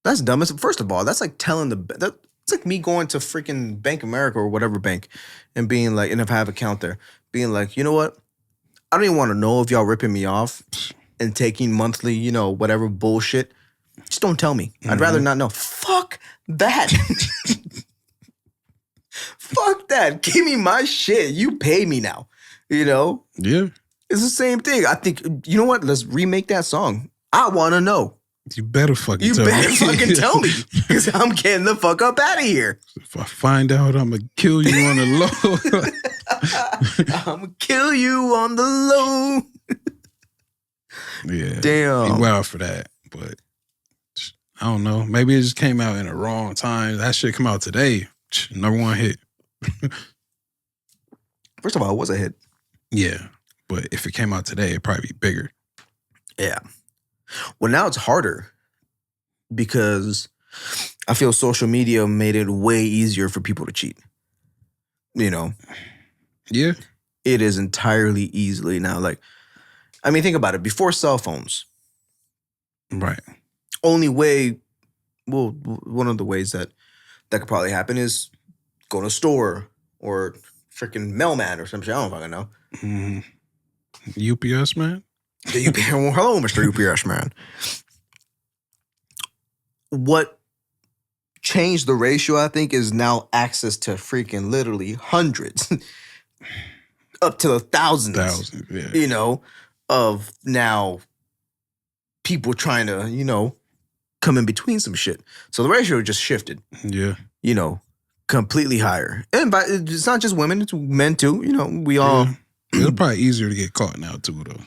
That's dumb. First of all, that's like telling it's like me going to freaking Bank America or whatever bank and being like, and if I have an account there, being like, you know what? I don't even want to know if y'all ripping me off and taking monthly, you know, whatever bullshit. Just don't tell me. I'd rather not know. Fuck that. Fuck that. Give me my shit. You pay me now. You know? Yeah. It's the same thing. I think, you know what? Let's remake that song. I want to know. You better fucking You tell better me. fucking tell me. Because I'm getting the fuck up out of here. If I find out, I'm going to kill you on the low. I'm going to kill you on the low. Yeah. Damn. He wild for that. But I don't know. Maybe it just came out in the wrong time. That shit come out today. Number one hit. First of all, it was a hit. Yeah. But if it came out today, it'd probably be bigger. Yeah. Well, now it's harder because I feel social media made it way easier for people to cheat. You know? Yeah. It is entirely easily now. Like, I mean, think about it. Before cell phones, Right. only way, well, one of the ways that could probably happen is go to a store or freaking mailman or some shit. I don't fucking know. UPS, man? The UPS, well, hello, Mr. UPS man. What changed the ratio, I think, is now access to freaking literally hundreds, up to thousands. Thousands, yeah. You know, of now people trying to, you know, come in between some shit. So the ratio just shifted, Yeah. you know, completely higher. And it's not just women, it's men too. You know, we all. Yeah. It's probably easier to get caught now, too, though.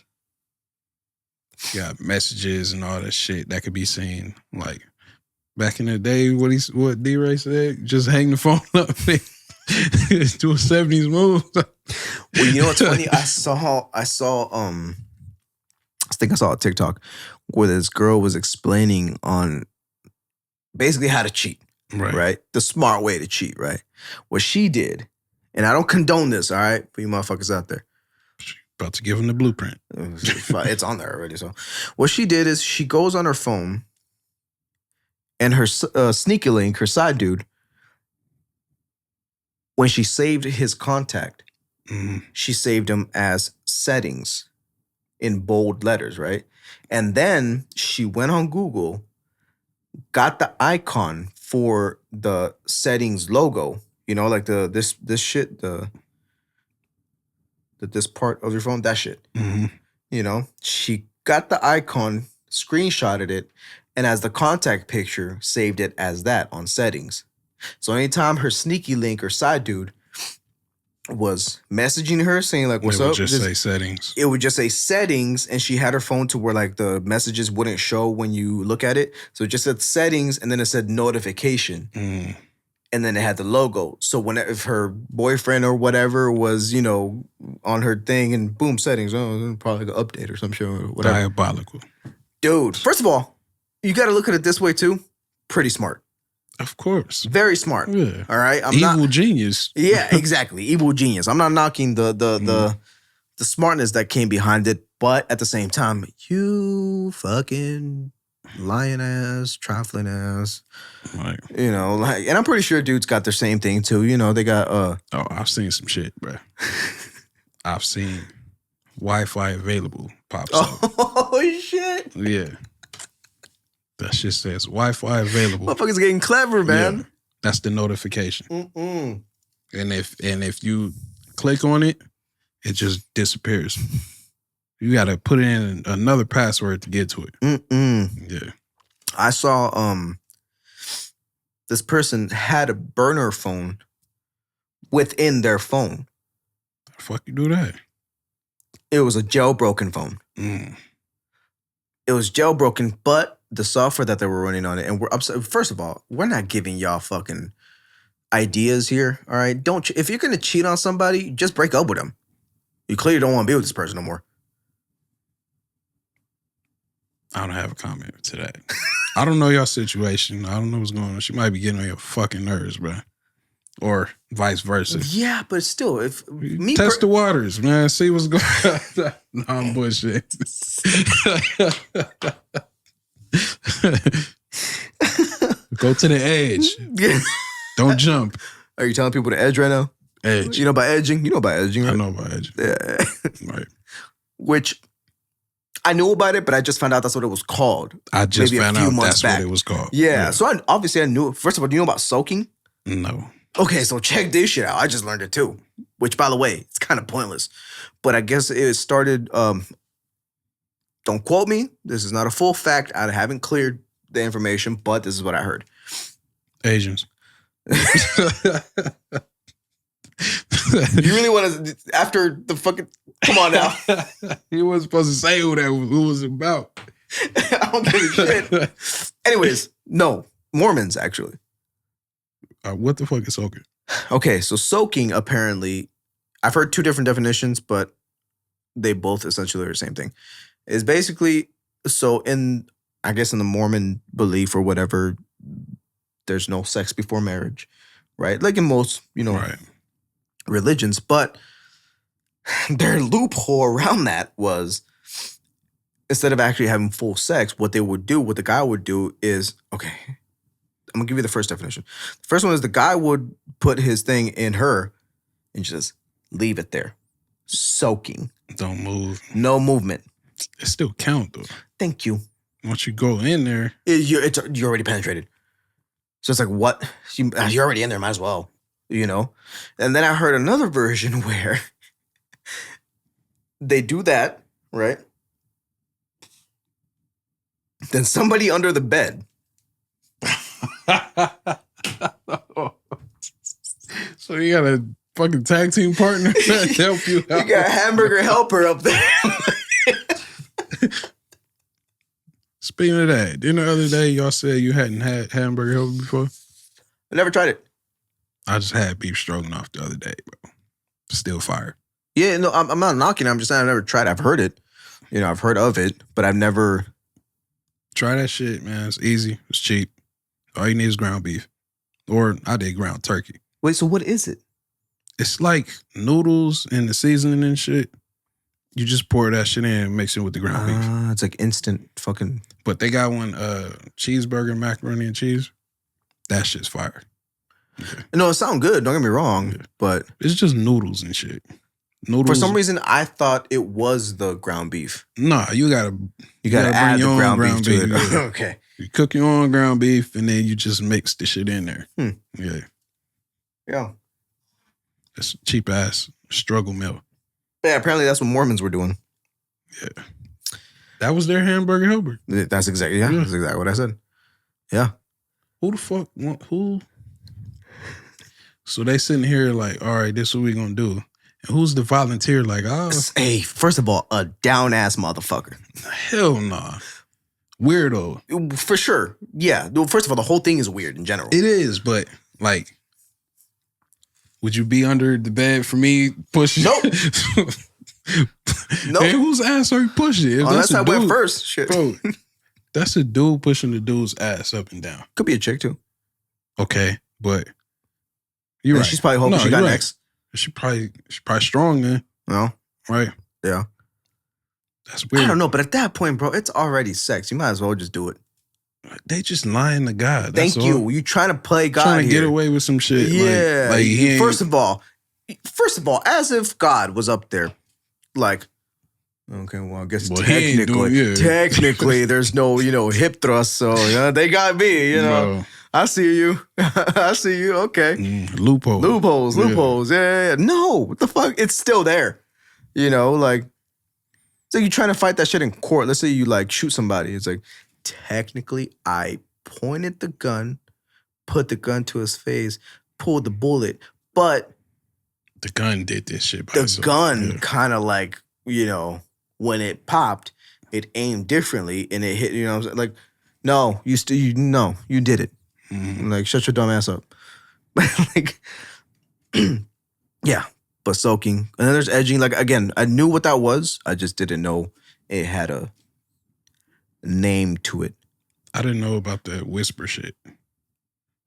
You got messages and all that shit that could be seen. Like, back in the day, what D-Ray said, just hang the phone up. Do a 70s move. Well, you know what's funny? I think I saw a TikTok where this girl was explaining on basically how to cheat, right? The smart way to cheat, right? What she did, and I don't condone this, all right, for you motherfuckers out there. About to give him the blueprint. It's on there already. So what she did is she goes on her phone and her sneaky link, her side dude, when she saved his contact, she saved him as settings in bold letters, right? And then she went on Google, got the icon for the settings logo, you know, like this shit, this part of your phone, that shit. You know, she got the icon, screenshotted it, and as the contact picture, saved it as that on settings. So anytime her sneaky link or side dude was messaging her saying like, what's It would up? just say settings. It would just say settings, and she had her phone to where like the messages wouldn't show when you look at it. So it just said settings, and then it said notification. And then it had the logo. So if her boyfriend or whatever was, you know, on her thing and boom, settings, probably like an update or some shit or whatever. Diabolical. Dude, first of all, you got to look at it this way too. Pretty smart. Of course. Very smart. Yeah. All right. Evil genius. Yeah, exactly. Evil genius. I'm not knocking the smartness that came behind it. But at the same time, you fucking lying ass, trifling ass. Like, You know, like, and I'm pretty sure dudes got their same thing too. You know, they got oh, I've seen some shit, bro. I've seen Wi-Fi available pops up. oh shit. Yeah. That shit says Wi-Fi available. Motherfuckers getting clever, man. Yeah, that's the notification. Mm-mm. And if you click on it, it just disappears. You got to put in another password to get to it. Mm-mm. Yeah. I saw this person had a burner phone within their phone. The fuck you do that? It was a jailbroken phone. Mm. It was jailbroken, but the software that they were running on it, and we're upset. First of all, we're not giving y'all fucking ideas here. All right, don't. If you're gonna cheat on somebody, just break up with them. You clearly don't want to be with this person no more. I don't have a comment to that. I don't know your situation. I don't know what's going on. She might be getting on your fucking nerves, bro. Or vice versa. Yeah, but still, if me Test the waters, man. See what's going on. No, I'm bullshit. Go to the edge. Don't jump. Are you telling people to edge right now? Edge. You know about edging? You know about edging, right? I know about edge. Yeah. Right. Which I knew about it, but I just found out that's what it was called. I just maybe a found few out months that's back. what it was called. Yeah. So obviously I knew. First of all, do you know about soaking? No. Okay, so check this shit out. I just learned it too. Which, by the way, it's kind of pointless. But I guess it started, don't quote me. This is not a full fact. I haven't cleared the information, but this is what I heard. Asians. You really want to, after the fucking, come on now. He wasn't supposed to say who that was about. I don't give a shit. Anyways, no, Mormons actually. What the fuck is soaking? Okay, so soaking apparently, I've heard two different definitions, but they both essentially are the same thing. Is basically, so I guess in the Mormon belief or whatever, there's no sex before marriage, right? Like in most, Right. religions, but their loophole around that was instead of actually having full sex, what the guy would do is, okay, I'm gonna give you the first definition. The first one is the guy would put his thing in her and just leave it there. Soaking. Don't move. No movement. It still count though. Thank you. Once you go in there, You're already penetrated. So it's like, what? You're already in there, might as well. And then I heard another version where they do that, right? Then somebody under the bed. so you got a fucking tag team partner to help you out. You got a hamburger helper up there. Speaking of that, didn't the other day y'all said you hadn't had hamburger helper before? I never tried it. I just had beef stroganoff the other day, bro. Still fire. Yeah, no, I'm not knocking it. I'm just saying I've never tried it. I've heard it. I've heard of it, but I've never. Try that shit, man. It's easy. It's cheap. All you need is ground beef. Or I did ground turkey. Wait, so what is it? It's like noodles and the seasoning and shit. You just pour that shit in and mix it with the ground beef. It's like instant fucking. But they got one cheeseburger, macaroni and cheese. That shit's fire. Okay. No, it sounds good. Don't get me wrong, but It's just noodles and shit. Noodles. for some reason, I thought it was the ground beef. Nah, you gotta add bring the your own ground beef to it. yeah. Okay. You cook your own ground beef and then you just mix the shit in there. Yeah. Yeah. It's cheap ass struggle meal. Yeah, apparently that's what Mormons were doing. Yeah. That was their hamburger helper. That's exactly that's exactly what I said. Yeah. Who the fuck who? So they sitting here like, all right, this is what we gonna do. And who's the volunteer? Like, oh, Hey, first of all, a down ass motherfucker. hell nah. Weirdo. For sure. Yeah. Well, first of all, the whole thing is weird in general. It is, but like, would you be under the bed for me pushing? Nope. Nope. Hey, whose ass are you pushing? If Unless that's a I went dude- first. Shit. Bro, that's a dude pushing the dude's ass up and down. Could be a chick too. Okay, but you're And right. she's probably hoping No, she got you're right. next. She probably strong then, No? right? Yeah. That's weird. I don't know, but at that point, bro, it's already sex. You might as well just do it. They just lying to God. Thank you. You trying to play God trying to here. get away with some shit. Yeah. Like he ain't, first of all, as if God was up there, like, okay, well, I guess Well, he ain't technically, doing- yeah. technically, there's no, hip thrust, so they got me, Bro. I see you, I see you. Okay, Loopholes. Yeah. No, what the fuck? It's still there, like. So you trying to fight that shit in court. Let's say you like shoot somebody. It's like, technically, I pointed the gun, put the gun to his face, pulled the bullet, but The gun did this shit by the itself. gun Yeah. kind of like, when it popped, it aimed differently and it hit, what I'm saying? Like, no, you did it. Mhm. Like, shut your dumb ass up. Like, yeah. But soaking. And then there's edging. Like, again, I knew what that was. I just didn't know it had a name to it. I didn't know about that whisper shit.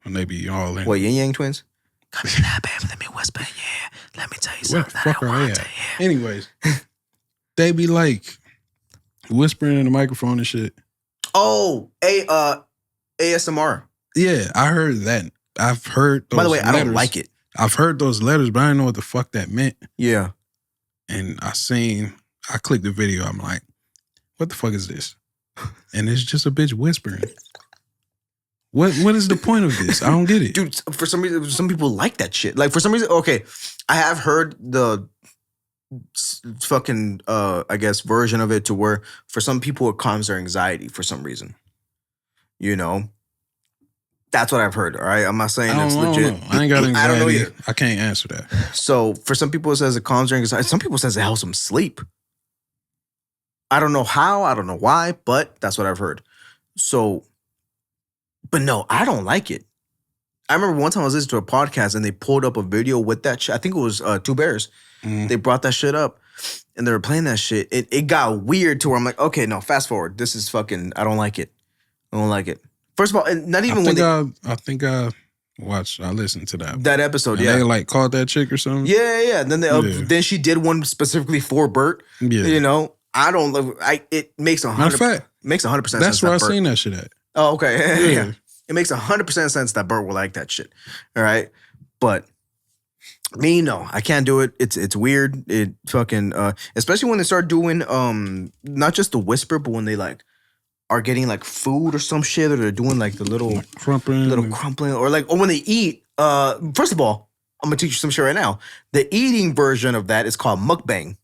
When they be all in. What, Yin Yang twins? Come here now, baby. Let me whisper. Yeah. Let me tell you Where the something. fuck are they at? Anyways, they be like whispering in the microphone and shit. Oh, ASMR. Yeah, I heard that. I've heard those By the way, I don't letters. like it. I've heard those letters, but I didn't know what the fuck that meant. Yeah. And I clicked the video. I'm like, what the fuck is this? And it's just a bitch whispering. What is the point of this? I don't get it. Dude, for some reason, some people like that shit. Like, for some reason, okay, I have heard the fucking, I guess, version of it to where for some people it calms their anxiety for some reason. That's what I've heard, all right? I'm not saying it's legit. I ain't got anxiety. I don't know either. I can't answer that. So, for some people it says it calms their anxiety. Some people says it helps them sleep. I don't know how, I don't know why, but that's what I've heard. So, but no, I don't like it. I remember one time I was listening to a podcast and they pulled up a video with that shit. I think it was Two Bears. Mm. They brought that shit up and they were playing that shit. It got weird to where I'm like, okay, no, fast forward. This is fucking, I don't like it. I don't like it. First of all, and not even I think I listened to that. that episode, And yeah. they like called that chick or something. Yeah. Then Yeah. then she did one specifically for Bert. Yeah. I don't love. It makes Matter of 100. fact, Makes 100% sense. that's where I that Bert- seen that shit at. Oh, okay. Yeah. Yeah. It makes 100% sense that Bert will like that shit. All right, but me, no, I can't do it. It's weird. It fucking especially when they start doing not just the whisper, but when they like are getting like food or some shit, or they're doing like the little Crumpling. crumpling, or when they eat. First of all, I'm gonna teach you some shit right now. The eating version of that is called mukbang.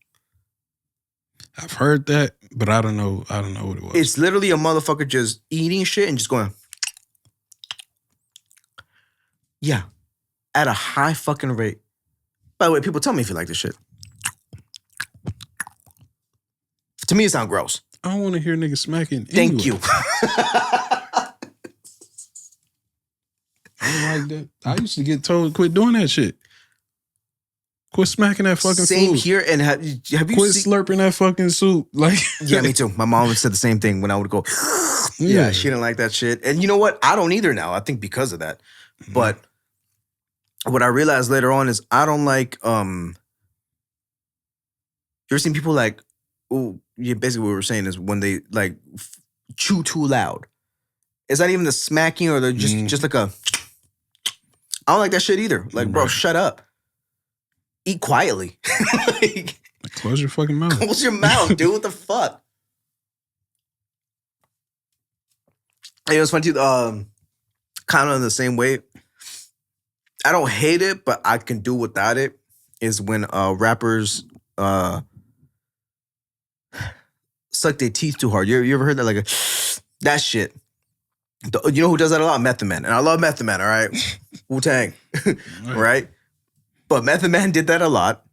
I've heard that, but I don't know what it was. It's literally a motherfucker just eating shit and just going, yeah, at a high fucking rate. By the way, people tell me if you like this shit. To me, it sounds gross. I don't want to hear niggas smacking. Thank anyway. you. I don't like that. I used to get told quit doing that shit. Quit smacking that fucking Same food. here. And have you Quit seen? slurping that fucking soup. Like, Yeah, me too. My mom said the same thing when I would go, yeah, she didn't like that shit. And you know what? I don't either now. I think because of that. But what I realized later on is I don't like, you ever seen people like, oh, yeah, basically what we were saying is when they like chew too loud. It's not even the smacking or the just like a, I don't like that shit either. Like, bro, shut up. Eat quietly. Like, close your fucking mouth. close your mouth, dude. What the fuck? It was funny too. Kind of in the same way. I don't hate it, but I can do without it. Is when rappers suck their teeth too hard. You ever heard that? Like that shit. You know who does that a lot? Method Man. And I love Method Man. All right, Wu-Tang. Right. But Method Man did that a lot.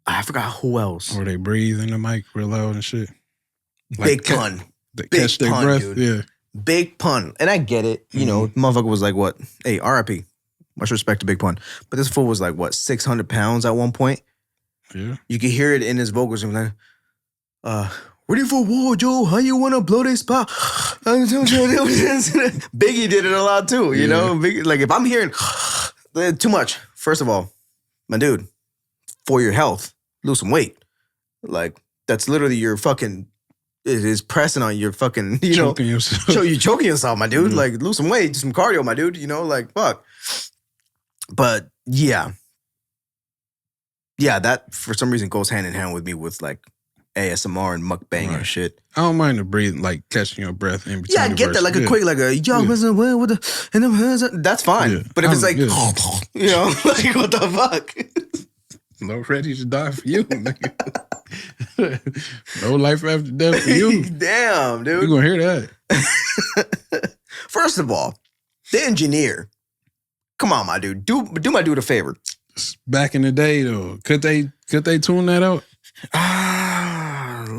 I forgot who else. Or they breathe in the mic real loud and shit. Big pun. They Big catch their pun, breath. dude. Yeah. Big Pun. And I get it. You know, motherfucker was like, what? Hey, RIP. Much respect to Big Pun. But this fool was like, what, 600 pounds at one point? Yeah. You could hear it in his vocals. And like, ready for war, Joe? How you want to blow this spot? Biggie did it a lot too, you know? Biggie, like, if I'm hearing too much, first of all, my dude, for your health, lose some weight. Like, that's literally your fucking, it is pressing on your fucking, Choking yourself. you choking yourself, my dude. Yeah. Like, lose some weight, do some cardio, my dude. Like, fuck. But yeah. Yeah, that for some reason goes hand in hand with me with like ASMR and mukbang and shit. I don't mind the breathing, like catching your breath in between. Yeah, I get that. Like a quick, like a what the and then that's fine. Yeah. But if it's like, Yeah. like what the fuck? No ready to die for you, nigga. No life after death for you. Damn, You dude. gonna hear that? First of all, the engineer. Come on, my dude. Do my dude a favor. Back in the day, though, could they tune that out?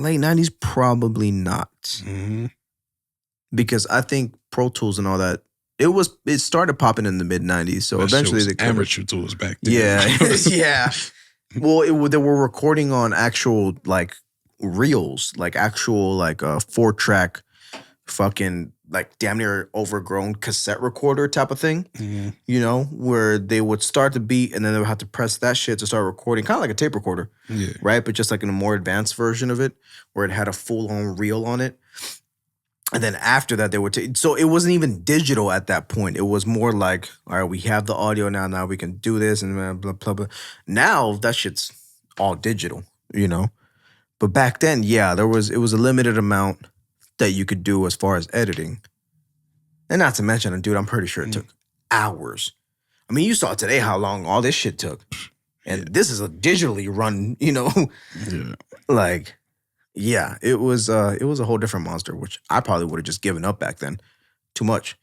Late 90s, probably not. Mm-hmm. Because I think Pro Tools and all that, it started popping in the mid 90s. So eventually they amateur tools back then. Yeah. Yeah. Well, they were recording on actual like reels, like actual like 4-track fucking like damn near overgrown cassette recorder type of thing. Mm-hmm. Where they would start the beat and then they would have to press that shit to start recording, kind of like a tape recorder. Yeah. Right? But just like in a more advanced version of it where it had a full-on reel on it. And then after that, they would take. So it wasn't even digital at that point. It was more like, all right, we have the audio now. Now we can do this and blah, blah, blah. Now that shit's all digital, But back then, yeah, it was a limited amount that you could do as far as editing. And not to mention, dude, I'm pretty sure it took hours. I mean, you saw today how long all this shit took. And this is a digitally run, Yeah. like... Yeah, it was a whole different monster, which I probably would have just given up back then. Too much.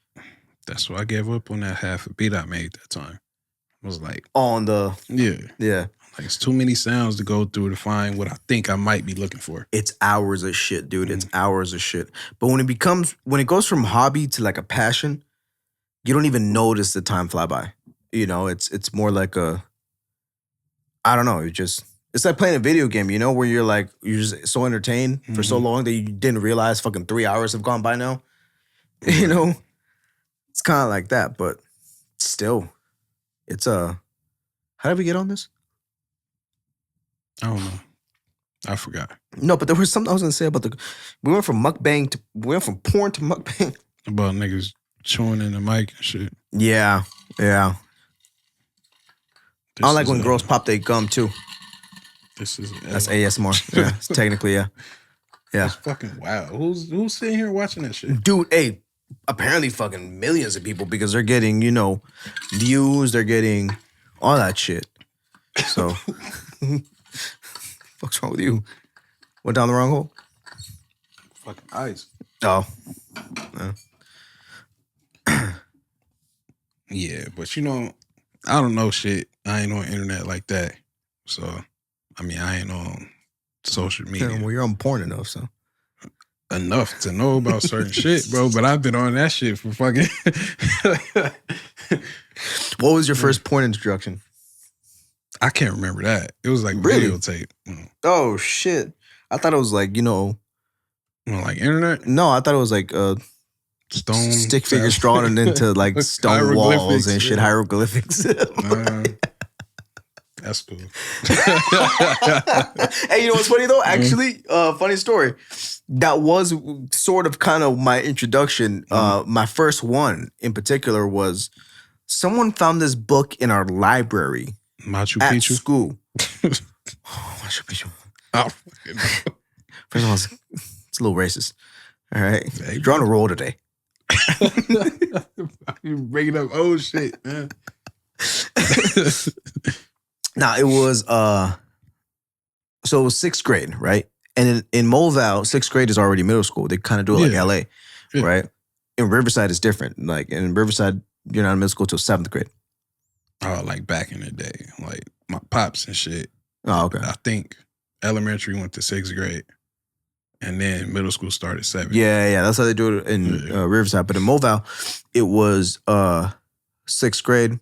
That's why I gave up on that half a beat I made that time. I was like, On the yeah. Like, it's too many sounds to go through to find what I think I might be looking for. It's hours of shit, dude. It's hours of shit. But when it goes from hobby to like a passion, you don't even notice the time fly by. It's more like I don't know, it's like playing a video game, where you're just so entertained for so long that you didn't realize fucking 3 hours have gone by now. It's kind of like that, but still, it's how did we get on this? I don't know. I forgot. No, but there was something I was gonna say about we went from porn to mukbang. About niggas chewing in the mic and shit. Yeah. I don't like when girls pop their gum too. That's ASMR. Yeah, it's technically, yeah. That's fucking wild. Who's sitting here watching that shit? Dude, hey, apparently fucking millions of people because they're getting, views, they're getting all that shit. So, what's wrong with you? Went down the wrong hole? Fucking ice. Oh. Yeah, but I don't know shit. I ain't on internet like that. So, I mean, I ain't on social media. Well, you're on porn enough, so. Enough to know about certain shit, bro. But I've been on that shit for fucking... What was your first porn introduction? I can't remember that. It was like Really? videotape. Oh, shit. I thought it was like, Like internet? No, I thought it was like Stone. stick figures drawn into like stone walls Hieroglyphics, and shit, yeah. hieroglyphics. That's cool. Hey, you know what's funny though? Actually, funny story. That was sort of kind of my introduction. My first one in particular was someone found this book in our library Machu at Picchu? school. Machu Picchu. Oh, fucking no. First of all, it's a little racist. All right, Hey, you're on a roll today. You bringing up old shit, man. Now it was so it was 6th grade, right? And in Moval, 6th grade is already middle school. They kind of do it like Yeah. LA, Yeah. right? In Riverside, it's different. Like in Riverside, you're not in middle school till 7th grade. Oh, like back in the day, like my pops and shit. Oh, okay. I think elementary went to 6th grade, and then middle school started 7th. Yeah, that's how they do it in Riverside. But in Moval, it was 6th grade,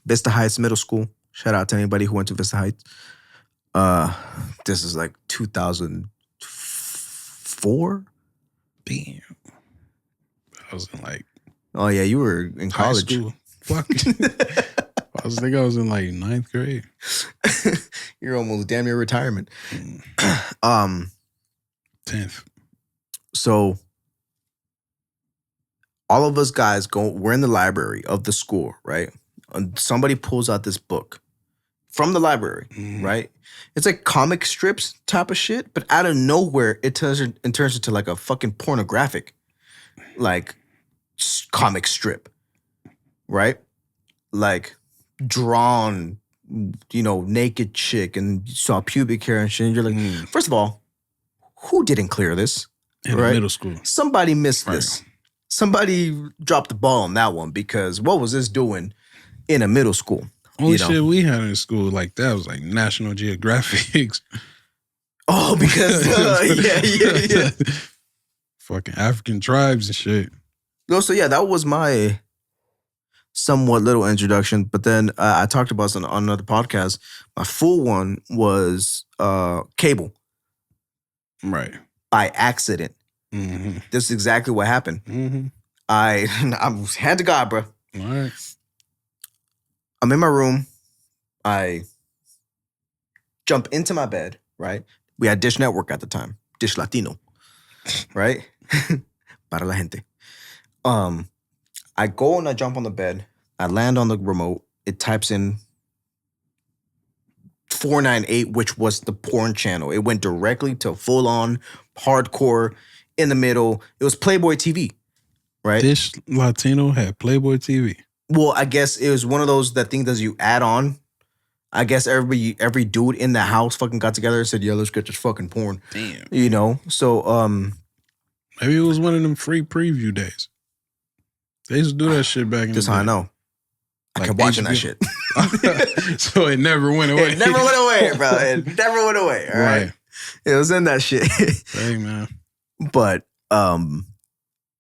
Vista Heights Middle School. Shout out to anybody who went to Vista Heights. This is like 2004. Damn. I was in like Oh yeah, you were in high college. school. Fuck. I think I was in like 9th grade. You're almost damn near retirement. 10th. So all of us guys we're in the library of the school, right? And somebody pulls out this book from the library, right? It's like comic strips type of shit, but out of nowhere, it turns into like a fucking pornographic, like comic strip, right? Like drawn, naked chick, and you saw pubic hair and shit. And you're like, first of all, who didn't clear this? In middle school. Somebody missed this. Somebody dropped the ball on that one, because what was this doing in a middle school? Only shit we had in school like that was like National Geographic. Oh, because yeah. Fucking African tribes and shit. No, so yeah, that was my somewhat little introduction. But then I talked about this on another podcast. My full one was cable. Right. By accident. Mm-hmm. This is exactly what happened. Mm-hmm. I'm hand to God, bro. All right. I'm in my room. I jump into my bed, right? We had Dish Network at the time. Dish Latino, right? Para la gente. I go and I jump on the bed. I land on the remote. It types in 498, which was the porn channel. It went directly to full-on hardcore in the middle. It was Playboy TV, right? Dish Latino had Playboy TV. Well, I guess it was one of those that things that you add on. I guess every dude in the house fucking got together and said, "Yeah, let's get this fucking porn." Damn. So maybe it was one of them free preview days. They used to do that shit back in the day. That's how I know. I Like kept watching HBO. that shit. So it never went away. It never went away, bro. It never went away. All right. It was in that shit. Hey, man. But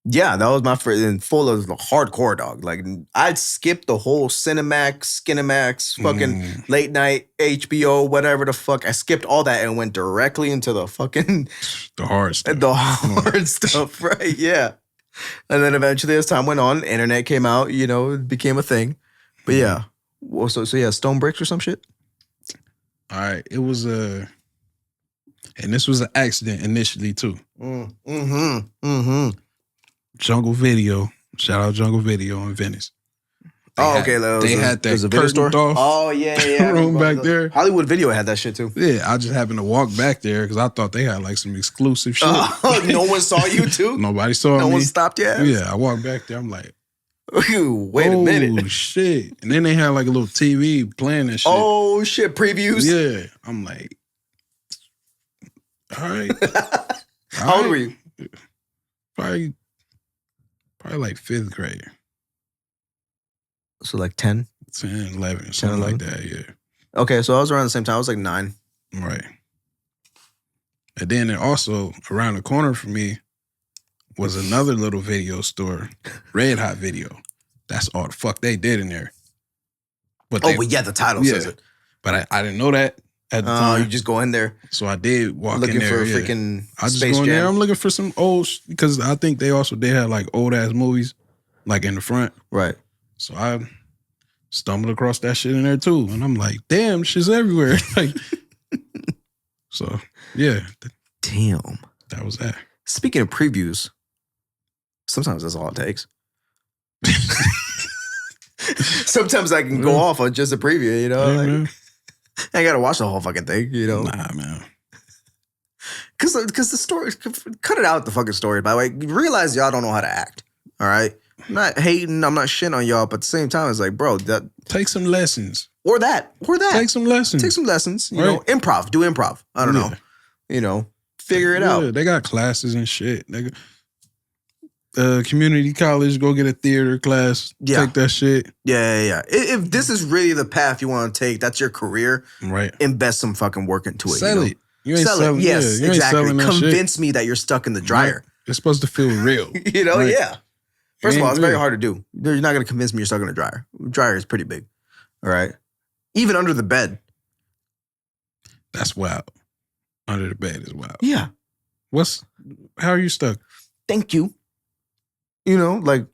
yeah, that was my first, and full of the hardcore, dog. Like I'd skip the whole Skinemax, fucking late night HBO, whatever the fuck. I skipped all that and went directly into the fucking The hard stuff. the hard stuff, right? Yeah. And then eventually, as time went on, internet came out. It became a thing. But yeah, well, so yeah, Stone Bricks or some shit. All right. It was and this was an accident initially too. Jungle Video. Shout out Jungle Video in Venice. They had that a video store. curtained off Oh yeah. room back there. Hollywood Video had that shit too. Yeah, I just happened to walk back there because I thought they had like some exclusive shit. No one saw you too. Nobody saw me. No one stopped you. Yeah, I walked back there. I'm like, wait a minute. Oh shit! And then they had like a little TV playing that shit. Oh shit! Previews. Yeah, I'm like, all right. How old were you? Probably like 5th grade. So like 10? 10, 11, something 11? like that, yeah. Okay, so I was around the same time. I was like 9. Right. And then also around the corner from me was another little video store, Red Hot Video. That's all the fuck they did in there. But the title says it. But I didn't know that at the time. You just go in there. So I did walk looking in there. for a freaking I just Space go in there. Jam. I'm looking for some old, because I think they had like old ass movies, like in the front. Right. So I stumbled across that shit in there too, and I'm like, damn, shit's everywhere. Like, so yeah, Damn. that was that. Speaking of previews, sometimes that's all it takes. Sometimes I can go off on just a preview, Yeah, like, man. I gotta watch the whole fucking thing, Nah, man. Because the story, cut it out the fucking story, by the way. Realize y'all don't know how to act, all right? I'm not hating, I'm not shitting on y'all, but at the same time, it's like, bro, that... Take some lessons. Or that. Take some lessons. Take some lessons, you Right. know, improv, do improv. I don't know. Figure it out. They got classes and shit. They got, community college, go get a theater class. Yeah. Take that shit. Yeah. If this is really the path you want to take, that's your career, Right. invest some fucking work into it. Sell it. You ain't Sell selling it. Yes, you ain't exactly. selling that shit. Convince me that you're stuck in the dryer. It's supposed to feel real. Right. Yeah. First of all, it's ain't very real. hard to do. You're not going to convince me you're stuck in a dryer. Dryer is pretty big. All right. Even under the bed. That's wild. Under the bed is wild. Yeah. How are you stuck? Thank you. There's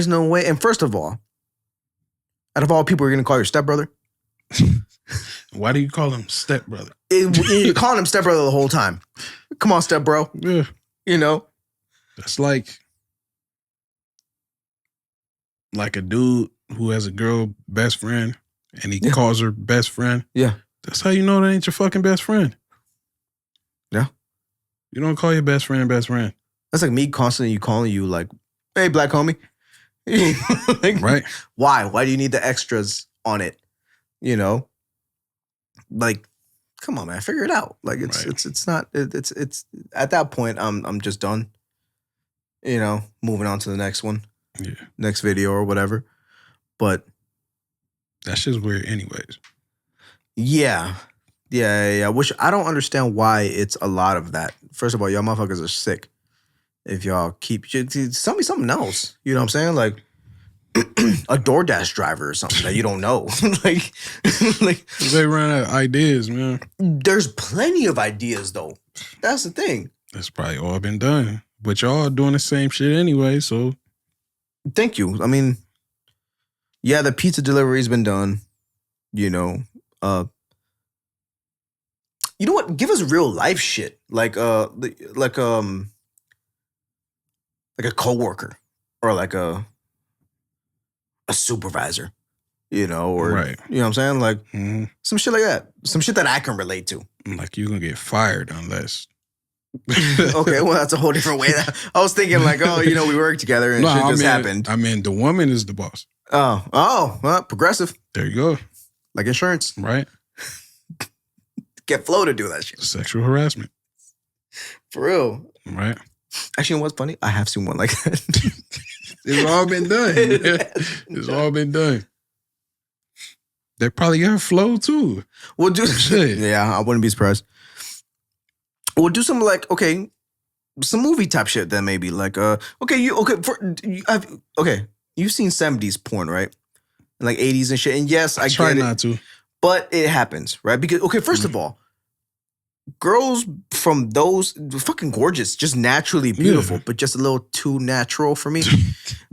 no way. And first of all, out of all people, you're going to call your stepbrother? Why do you call him stepbrother? You're calling him stepbrother the whole time. Come on, stepbro. Yeah. You know? That's like a dude who has a girl best friend and he calls her best friend. Yeah. That's how you know that ain't your fucking best friend. Yeah. You don't call your best friend best friend. That's like me constantly calling you like, hey, black homie. Like, right. Why? Why do you need the extras on it? You know? Like, come on, man, figure it out. Like it's not at that point I'm just done. You know, moving on to the next one. Yeah. Next video or whatever. But that's just weird anyways. Yeah. I don't understand why it's a lot of that. First of all, y'all motherfuckers are sick. If y'all keep, tell me something else. You know what I'm saying? Like a DoorDash driver or something that you don't know. like they run out of ideas, man. There's plenty of ideas though. That's the thing. That's probably all been done. But y'all doing the same shit anyway, so. Thank you. I mean, yeah, the pizza delivery's been done. You know, you know what? Give us real life shit, like a coworker or like a supervisor, you know, or right. You know what I'm saying, like some shit like that, some shit that I can relate to. Like you gonna get fired unless. Okay, well that's a whole different way. I was thinking like, oh, you know, we work together and shit just happened. I mean, the woman is the boss. Oh, well, progressive. There you go. Like insurance, right? Get Flo to do that shit. Sexual harassment. For real. Right. Actually, what's funny? I have seen one like that. It's all been done. It's all been done. They probably got Flo too. We'll do shit. Yeah, I wouldn't be surprised. We'll do some like, okay, some movie type shit then maybe. Like, you've seen 70s porn, right? And like 80s and shit. And yes, I try get it. not to. But it happens, right? Because, okay, first of all, girls from those, fucking gorgeous, just naturally beautiful, but just a little too natural for me,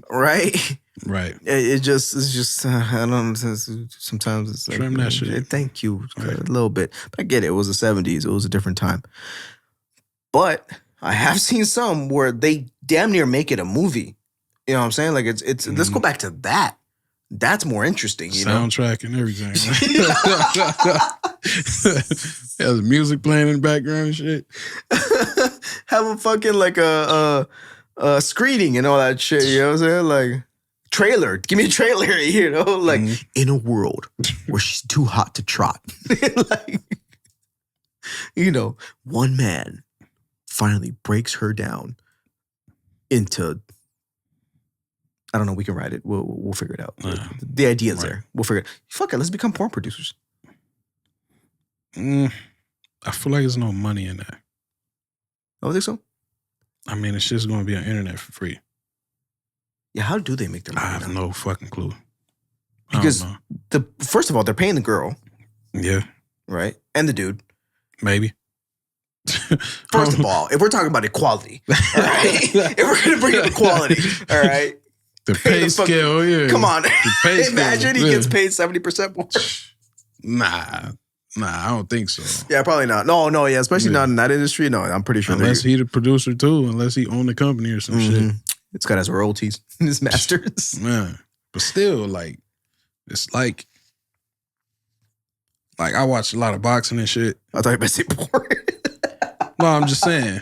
right? Right. It's just, I don't know, sometimes it's like, trim that shit. Thank you, right. A little bit. But I get it, it was the 70s, it was a different time. But I have seen some where they damn near make it a movie. You know what I'm saying? Like, it's let's go back to that. That's more interesting, you Soundtrack and everything. Yeah, the music playing in the background and shit. Have a fucking like a screening and all that shit, you know what I'm saying? Like trailer. Give me a trailer, you know? Like in a world where she's too hot to trot. Like, you know, one man finally breaks her down into, I don't know. We can write it. We'll figure it out. The idea's there. We'll figure it. Fuck it. Let's become porn producers. I feel like there's no money in that. I don't think so. I mean, it's just going to be on internet for free. Yeah. How do they make their money? I have no fucking clue. Because first of all, they're paying the girl. Yeah. Right. And the dude. Maybe. First of all, if we're talking about equality, all right? If we're going to bring up equality, all right? The pay scale, yeah. Come on. scale, Imagine he gets paid 70% more. Nah, I don't think so. Yeah, probably not. No, yeah, especially not in that industry. No, I'm pretty sure. Unless he the producer too, unless he owned the company or some shit. It's got his royalties, his masters. Man, but still, like, it's like I watch a lot of boxing and shit. I thought you were about to say porn. No, I'm just saying.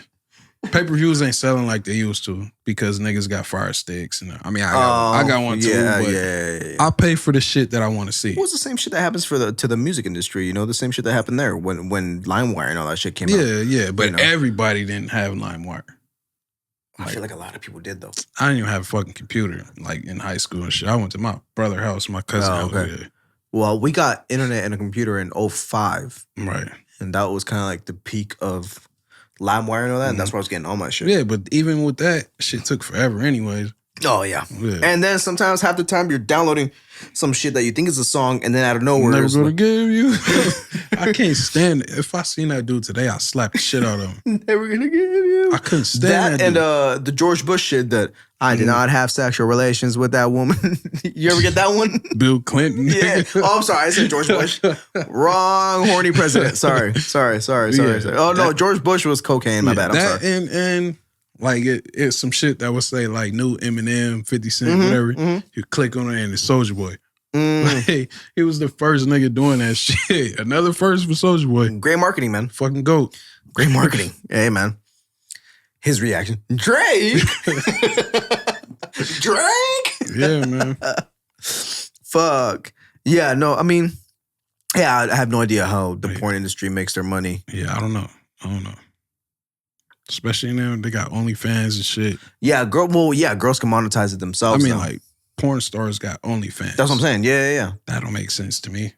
Pay-per-views ain't selling like they used to because niggas got fire sticks. And I mean, I got one too, but I pay for the shit that I want to see. It was the same shit that happens to the music industry, you know, the same shit that happened there when LimeWire and all that shit came out. Yeah, but everybody didn't have LimeWire. I feel like a lot of people did, though. I didn't even have a fucking computer, like, in high school and shit. I went to my brother's house, my cousin house. Okay. Well, we got internet and a computer in 2005. Right. And that was kind of like the peak of LimeWire and all that, and that's where I was getting all my shit. Yeah, but even with that, shit took forever anyways. Oh, yeah. And then sometimes half the time you're downloading some shit that you think is a song, and then out of nowhere... Never gonna give you... I can't stand it. If I seen that dude today, I'd slap the shit out of him. Never gonna give you... I couldn't stand that. And the George Bush shit that I did not have sexual relations with that woman. You ever get that one? Bill Clinton. Yeah. Oh, I'm sorry. I said George Bush. Wrong horny president. Sorry. Oh, no. George Bush was cocaine. My bad. I'm that sorry. and like it's some shit that would say like new Eminem, 50 Cent, whatever. You click on it and it's Soulja Boy. Like, he was the first nigga doing that shit. Another first for Soulja Boy. Great marketing, man. Fucking GOAT. Great marketing. Hey, man. His reaction. Drake. Drake. Yeah, man. Fuck. Yeah, no, I mean, yeah, I have no idea how the porn industry makes their money. Yeah, I don't know. Especially now they got OnlyFans and shit. Yeah, girls can monetize it themselves. I mean, now. like porn stars got OnlyFans. That's what I'm saying. Yeah. That don't make sense to me.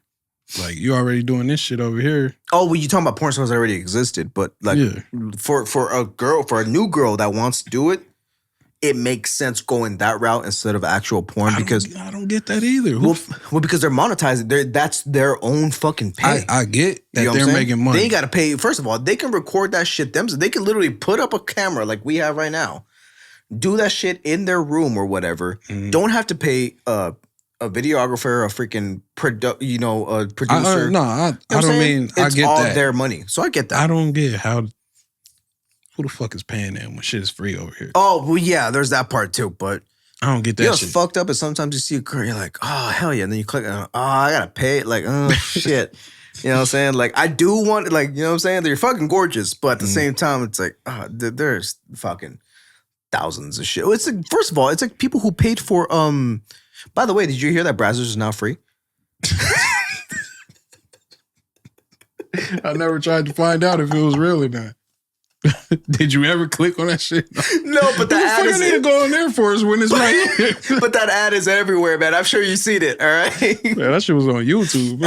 Like you already doing this shit over here. Oh, well, you talking about porn stars that already existed, but like for a new girl that wants to do it, it makes sense going that route instead of actual porn because I don't get that either. Well, because they're monetizing. That's their own fucking pay. I get that, you know they're making money. They ain't got to pay. First of all, they can record that shit themselves. They can literally put up a camera like we have right now, do that shit in their room or whatever. Don't have to pay a videographer, a freaking producer. I don't mean it's I get all that. their money. So I get that. I don't get how. Who the fuck is paying them when shit is free over here? Oh, well, yeah, there's that part too, but I don't get that you know what's shit. fucked up is sometimes you see a girl, you're like, oh, hell yeah. And then you click, oh, I gotta pay it. Like, oh, shit. You know what I'm saying? Like, I do want, like, you know what I'm saying? They're fucking gorgeous, but at the same time, it's like, there's fucking thousands of shit. It's like, first of all, it's like people who paid for, by the way, did you hear that Brazzers is now free? I never tried to find out if it was real or not. Did you ever click on that shit? No, but the ad is... I need to go in there for us when it's right here. But that ad is everywhere, man. I'm sure you've seen it, all right? Man, that shit was on YouTube.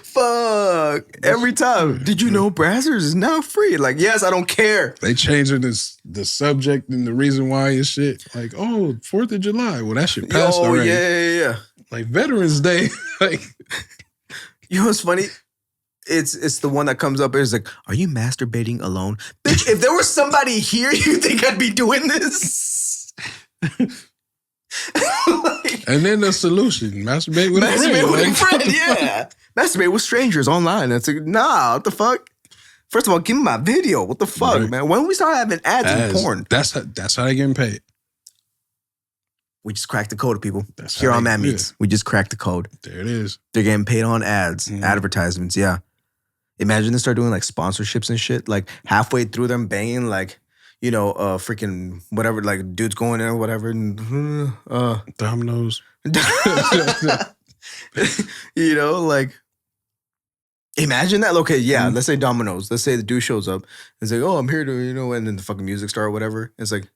Fuck. Every time. Did you know Brazzers is now free? Like, yes, I don't care. They changing the subject and the reason why and shit. Like, 4th of July. Well, that shit passed already. Yeah. Like Veterans Day. Like, you know what's funny? It's the one that comes up. It's like, are you masturbating alone? Bitch, if there was somebody here, you think I'd be doing this? And then the solution, masturbate with a friend. Masturbate with a friend, yeah. Masturbate with strangers online. It's like, nah, what the fuck? First of all, give me my video. What the fuck, man? When we start having ads in porn? That's how they getting paid. We just cracked the code, people. That's Here how on they- Mad Meats. We just cracked the code. There it is. They're getting paid on ads, advertisements, yeah. Imagine they start doing like sponsorships and shit. Like halfway through them banging, like, freaking whatever, like dudes going there or whatever. And, Dominoes. Like, imagine that. Okay, yeah, let's say Domino's. Let's say the dude shows up and say, oh, I'm here to, and then the fucking music star or whatever. It's like,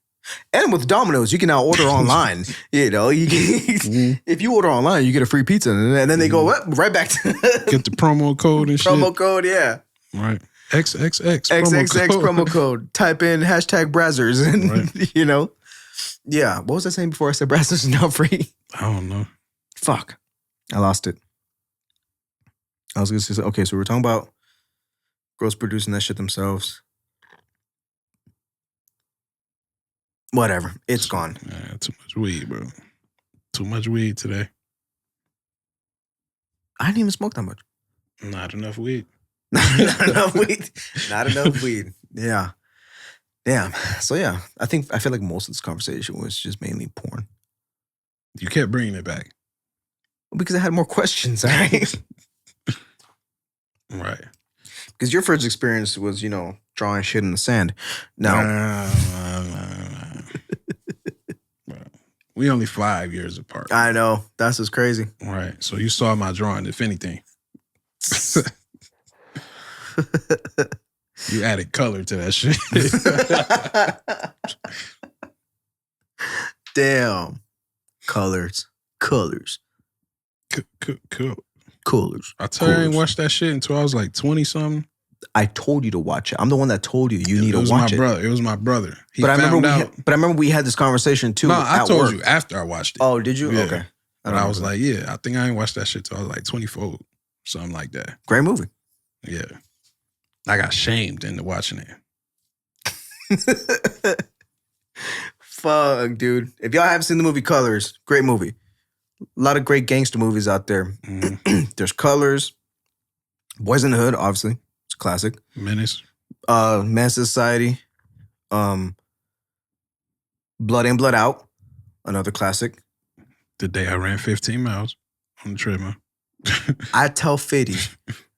and with Domino's, you can now order online. You can, if you order online, you get a free pizza. And then they go right back to Get the promo code and shit. promo code, yeah. Right. XXX. XXX promo code. Type in hashtag Brazzers. And, Yeah. What was I saying before I said Brazzers is now free? I don't know. Fuck. I lost it. I was going to say, okay, so we're talking about girls producing that shit themselves. Whatever. It's gone. Man, too much weed, bro. Too much weed today. I didn't even smoke that much. Not enough weed. Not enough weed. Not enough weed. Yeah. Damn. So yeah, I feel like most of this conversation was just mainly porn. You kept bringing it back. Because I had more questions, all right? Right. Because your first experience was, drawing shit in the sand. Now, we only 5 years apart. I know. That's just crazy. Right. So you saw my drawing, if anything. You added color to that shit. Damn. Colors. Cool. Colors. I tell you, I ain't watched that shit until I was like 20-something. I told you to watch it. I'm the one that told you need to watch it. It was my brother. He But I found out. remember we had this conversation too. No, I at told work. you after I watched it. Oh, did you? Yeah. Okay. But I was like, yeah, I think I ain't watched that shit till I was like 24, something like that. Great movie. Yeah. I got shamed into watching it. Fuck, dude. If y'all haven't seen the movie Colors, great movie. A lot of great gangster movies out there. There's Colors, Boys in the Hood, obviously. It's a classic. Menace. Menace to Society. Blood In, Blood Out. Another classic. The day I ran 15 miles on the treadmill. I tell Fiddy.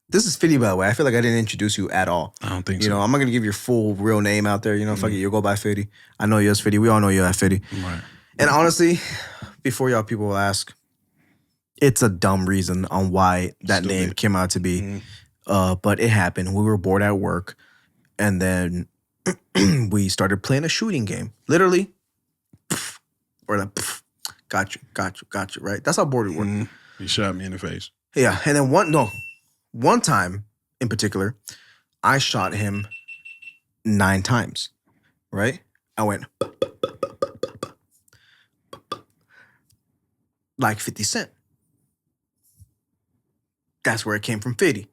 This is Fiddy, by the way. I feel like I didn't introduce you at all. I don't think You so. know, I'm not going to give your full real name out there. You know, fuck it. You'll go by Fiddy. I know you as Fiddy. We all know you as Fiddy. Right. And honestly, before y'all people will ask, it's a dumb reason on why that Stupid. name came out to be. But it happened. We were bored at work. And then we started playing a shooting game. Literally. Or like, got you, right? That's how bored we were. He shot me in the face. Yeah. And then one time in particular, I shot him 9 times, right? I went like 50 Cent. That's where it came from, Fiddy.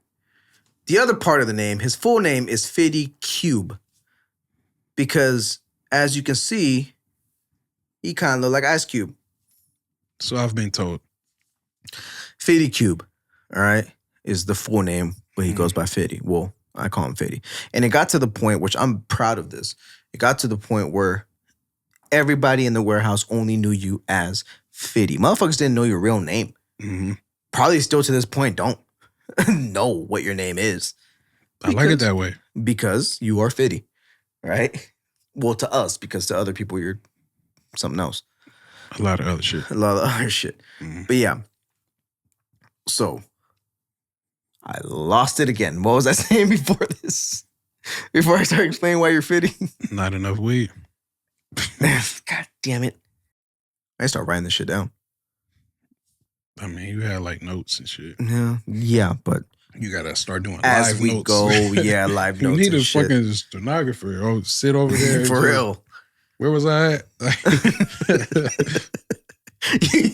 The other part of the name, his full name is Fiddy Cube. Because as you can see, he kind of looked like Ice Cube. So I've been told. Fiddy Cube, all right, is the full name, but he goes by Fiddy. Well, I call him Fiddy. And it got to the point, which I'm proud of this, it got to the point where everybody in the warehouse only knew you as Fiddy. Motherfuckers didn't know your real name. Probably still to this point don't know what your name is. I like it that way. Because you are Fiddy, right? Well, to us, because to other people, you're something else. A lot of other shit. A lot of other shit. But yeah. So, I lost it again. What was I saying before this? Before I started explaining why you're Fiddy? Not enough weed. God damn it. I start writing this shit down. I mean, you had like notes and shit. Yeah, but You gotta start doing as live we notes. go, yeah, live You notes need and a shit. fucking stenographer. Oh, sit over there. For real. Where was I at? You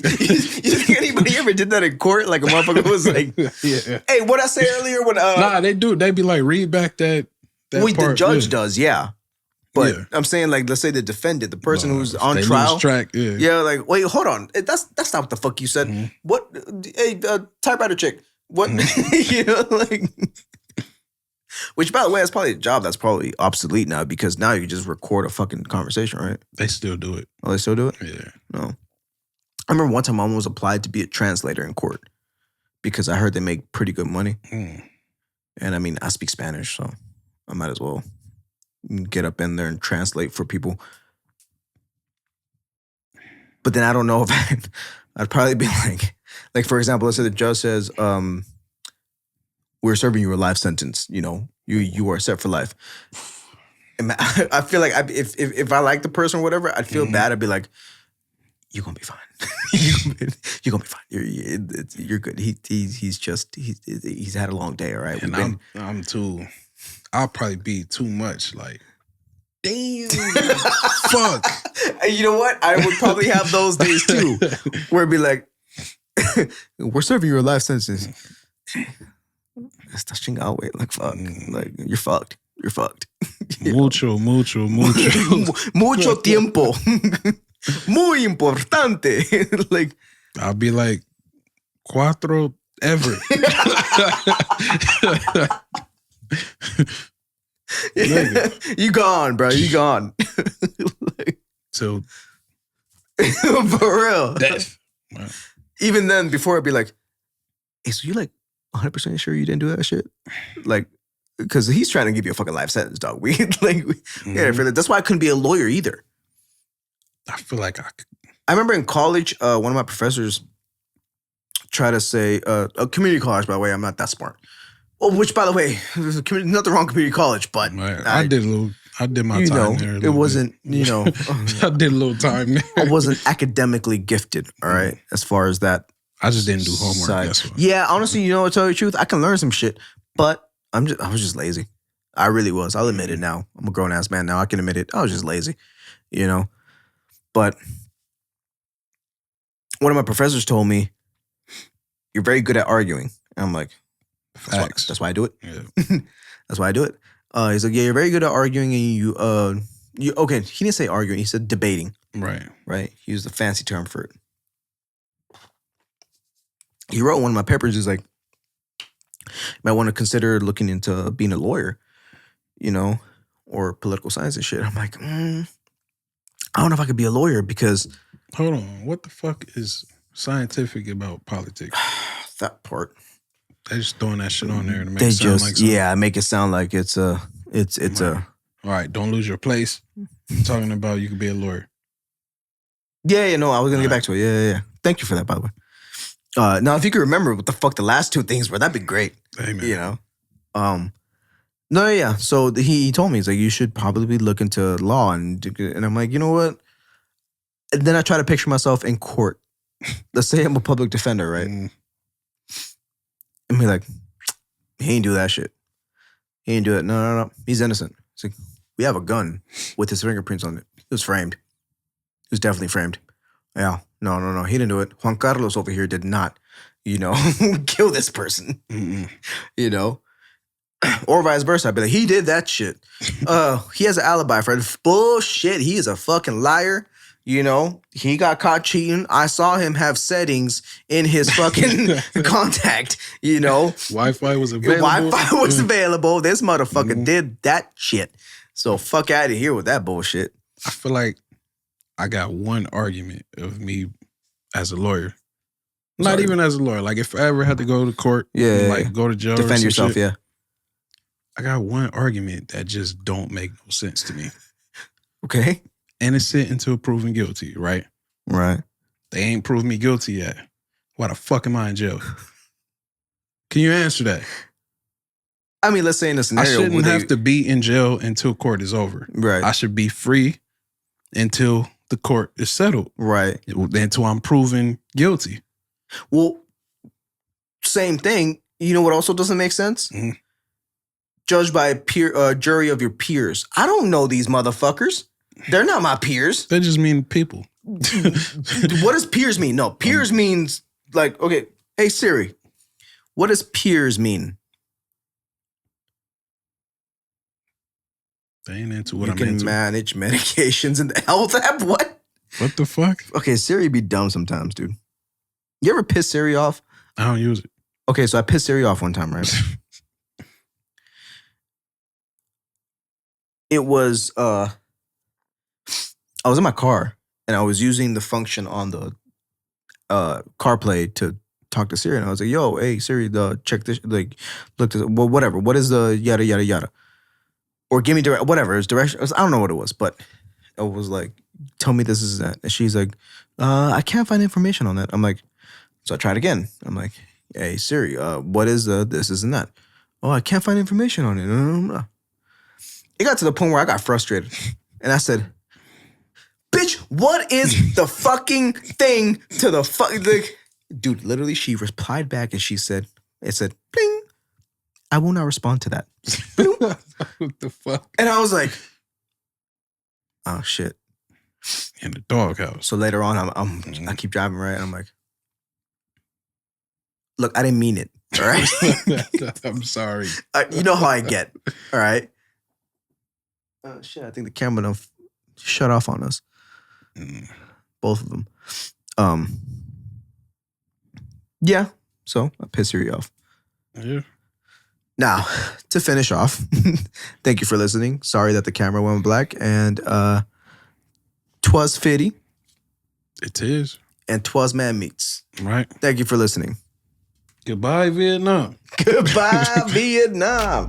think anybody ever did that in court? Like a motherfucker was like, Yeah. hey, what I say earlier when Nah, they do. They be like, read back that the part. judge Yeah. does, yeah. But Yeah. I'm saying, like, let's say the defendant, the person who's If on they trial. lose track, yeah. Yeah, like, wait, hold on. That's not what the fuck you said. What? Hey, typewriter chick. What? You know, like. Which, by the way, that's probably a job that's probably obsolete now because now you just record a fucking conversation, right? They still do it. Oh, they still do it? Yeah. No. I remember one time I almost applied to be a translator in court because I heard they make pretty good money. And I mean, I speak Spanish, so I might as well get up in there and translate for people. But then I don't know if I'd probably be like, for example, let's say the judge says, we're serving you a life sentence. You know, you are set for life. And I feel like if I like the person or whatever, I'd feel bad. I'd be like, you're gonna be fine. You're gonna be fine. You're good. He's had a long day. All right. And I'm too. I'll probably be too much. Like, damn, fuck. And you know what? I would probably have those days too, where it'd be like, we're serving you a life sentence. Estás chingado, wait. Like, fuck. Like, you're fucked. You're fucked. Mucho. Mucho tiempo. Muy importante. Like, I'll be like, cuatro ever. You gone, bro. You gone. Like, So for real. death. Wow. Even then, before I'd be like, hey, so you like 100% sure you didn't do that shit? Like, because he's trying to give you a fucking life sentence, dog. That's why I couldn't be a lawyer either. I feel like I could. I remember in college, one of my professors tried to say, a community college, by the way, I'm not that smart. Well, which, by the way, there's nothing wrong with community college, but I did my time there. It wasn't, you know, I did a little time there. I wasn't academically gifted, all right, as far as that. I just didn't do homework. side. That's why. Yeah, honestly, you know, to tell you the truth, I can learn some shit, but I was just lazy. I really was. I'll admit it now. I'm a grown ass man now. I can admit it. I was just lazy, you know. But one of my professors told me, "You're very good at arguing." And I'm like, Facts. That's why I do it. Yeah. That's why I do it. He's like, "Yeah, you're very good at arguing, and Okay, he didn't say arguing. He said debating. Right. Right? He used a fancy term for it. He wrote one of my papers. He's like, you might want to consider looking into being a lawyer, or political science and shit. I'm like, I don't know if I could be a lawyer because Hold on. What the fuck is scientific about politics? that part. They just throwing that shit on there to make They it sound just like something. make it sound like it's a. All right, don't lose your place. Talking about you could be a lawyer. Yeah, no, I was gonna get back to it. Yeah. Thank you for that, by the way. Now, if you could remember what the fuck the last two things were, that'd be great. Amen. No, yeah. So he told me, he's like, you should probably look into law, and I'm like, you know what? And then I try to picture myself in court. Let's say I'm a public defender, right? Mm. And be like, he ain't do that shit. He ain't do it. No. He's innocent. It's like, we have a gun with his fingerprints on it. It was framed. It was definitely framed. Yeah. No. He didn't do it. Juan Carlos over here did not, kill this person. Mm-mm. Or vice versa. I'd be like, he did that shit. He has an alibi for it. Bullshit. He is a fucking liar. He got caught cheating. I saw him have settings in his fucking contact, Wi-Fi was available. Wi-Fi was available. This motherfucker did that shit. So fuck out of here with that bullshit. I feel like I got one argument of me as a lawyer. Not Sorry. even as a lawyer. Like if I ever had to go to court, go to jail, Defend yourself, yeah. I got one argument that just don't make no sense to me. Okay. Innocent until proven guilty, right? Right. They ain't proved me guilty yet. Why the fuck am I in jail? Can you answer that? I mean, let's say in a I scenario shouldn't have to be in jail until court is over. Right. I should be free until the court is settled. Right. Until I'm proven guilty. Well, same thing. You know what also doesn't make sense? Mhm. Judged by a jury of your peers. I don't know these motherfuckers. They're not my peers. That just mean people. What does peers mean? No, peers means like, okay, hey Siri, what does peers mean? They ain't into what You I'm can into. manage medications in the health app? What? What the fuck? Okay, Siri be dumb sometimes, dude. You ever piss Siri off? I don't use it. Okay, so I pissed Siri off one time, right? It was, I was in my car and I was using the function on the CarPlay to talk to Siri. And I was like, yo, hey, Siri, check this, like, look, well, whatever. What is the yada, yada, yada? Or give me direct, whatever. It's direction. I don't know what it was, but it was like, tell me this is that. And she's like, I can't find information on that. I'm like, so I tried again. I'm like, hey, Siri, what is this and that? Oh, I can't find information on it. It got to the point where I got frustrated. And I said, bitch, what is the fucking thing to the fuck? Like, dude, literally, she replied back and she said, it said, bling, I will not respond to that. What the fuck? And I was like, oh, shit. In the doghouse. So later on, I keep driving, right? And I'm like, look, I didn't mean it, all right? I'm sorry. You know how I get, all right? Oh, shit, I think the camera done shut off on us. Both of them. Yeah, so I pissed Siri off. Yeah. Now, to finish off, thank you for listening. Sorry that the camera went black. And 'twas Fiddy. It is. And 'twas Man Meets. Right. Thank you for listening. Goodbye, Vietnam. Goodbye, Vietnam.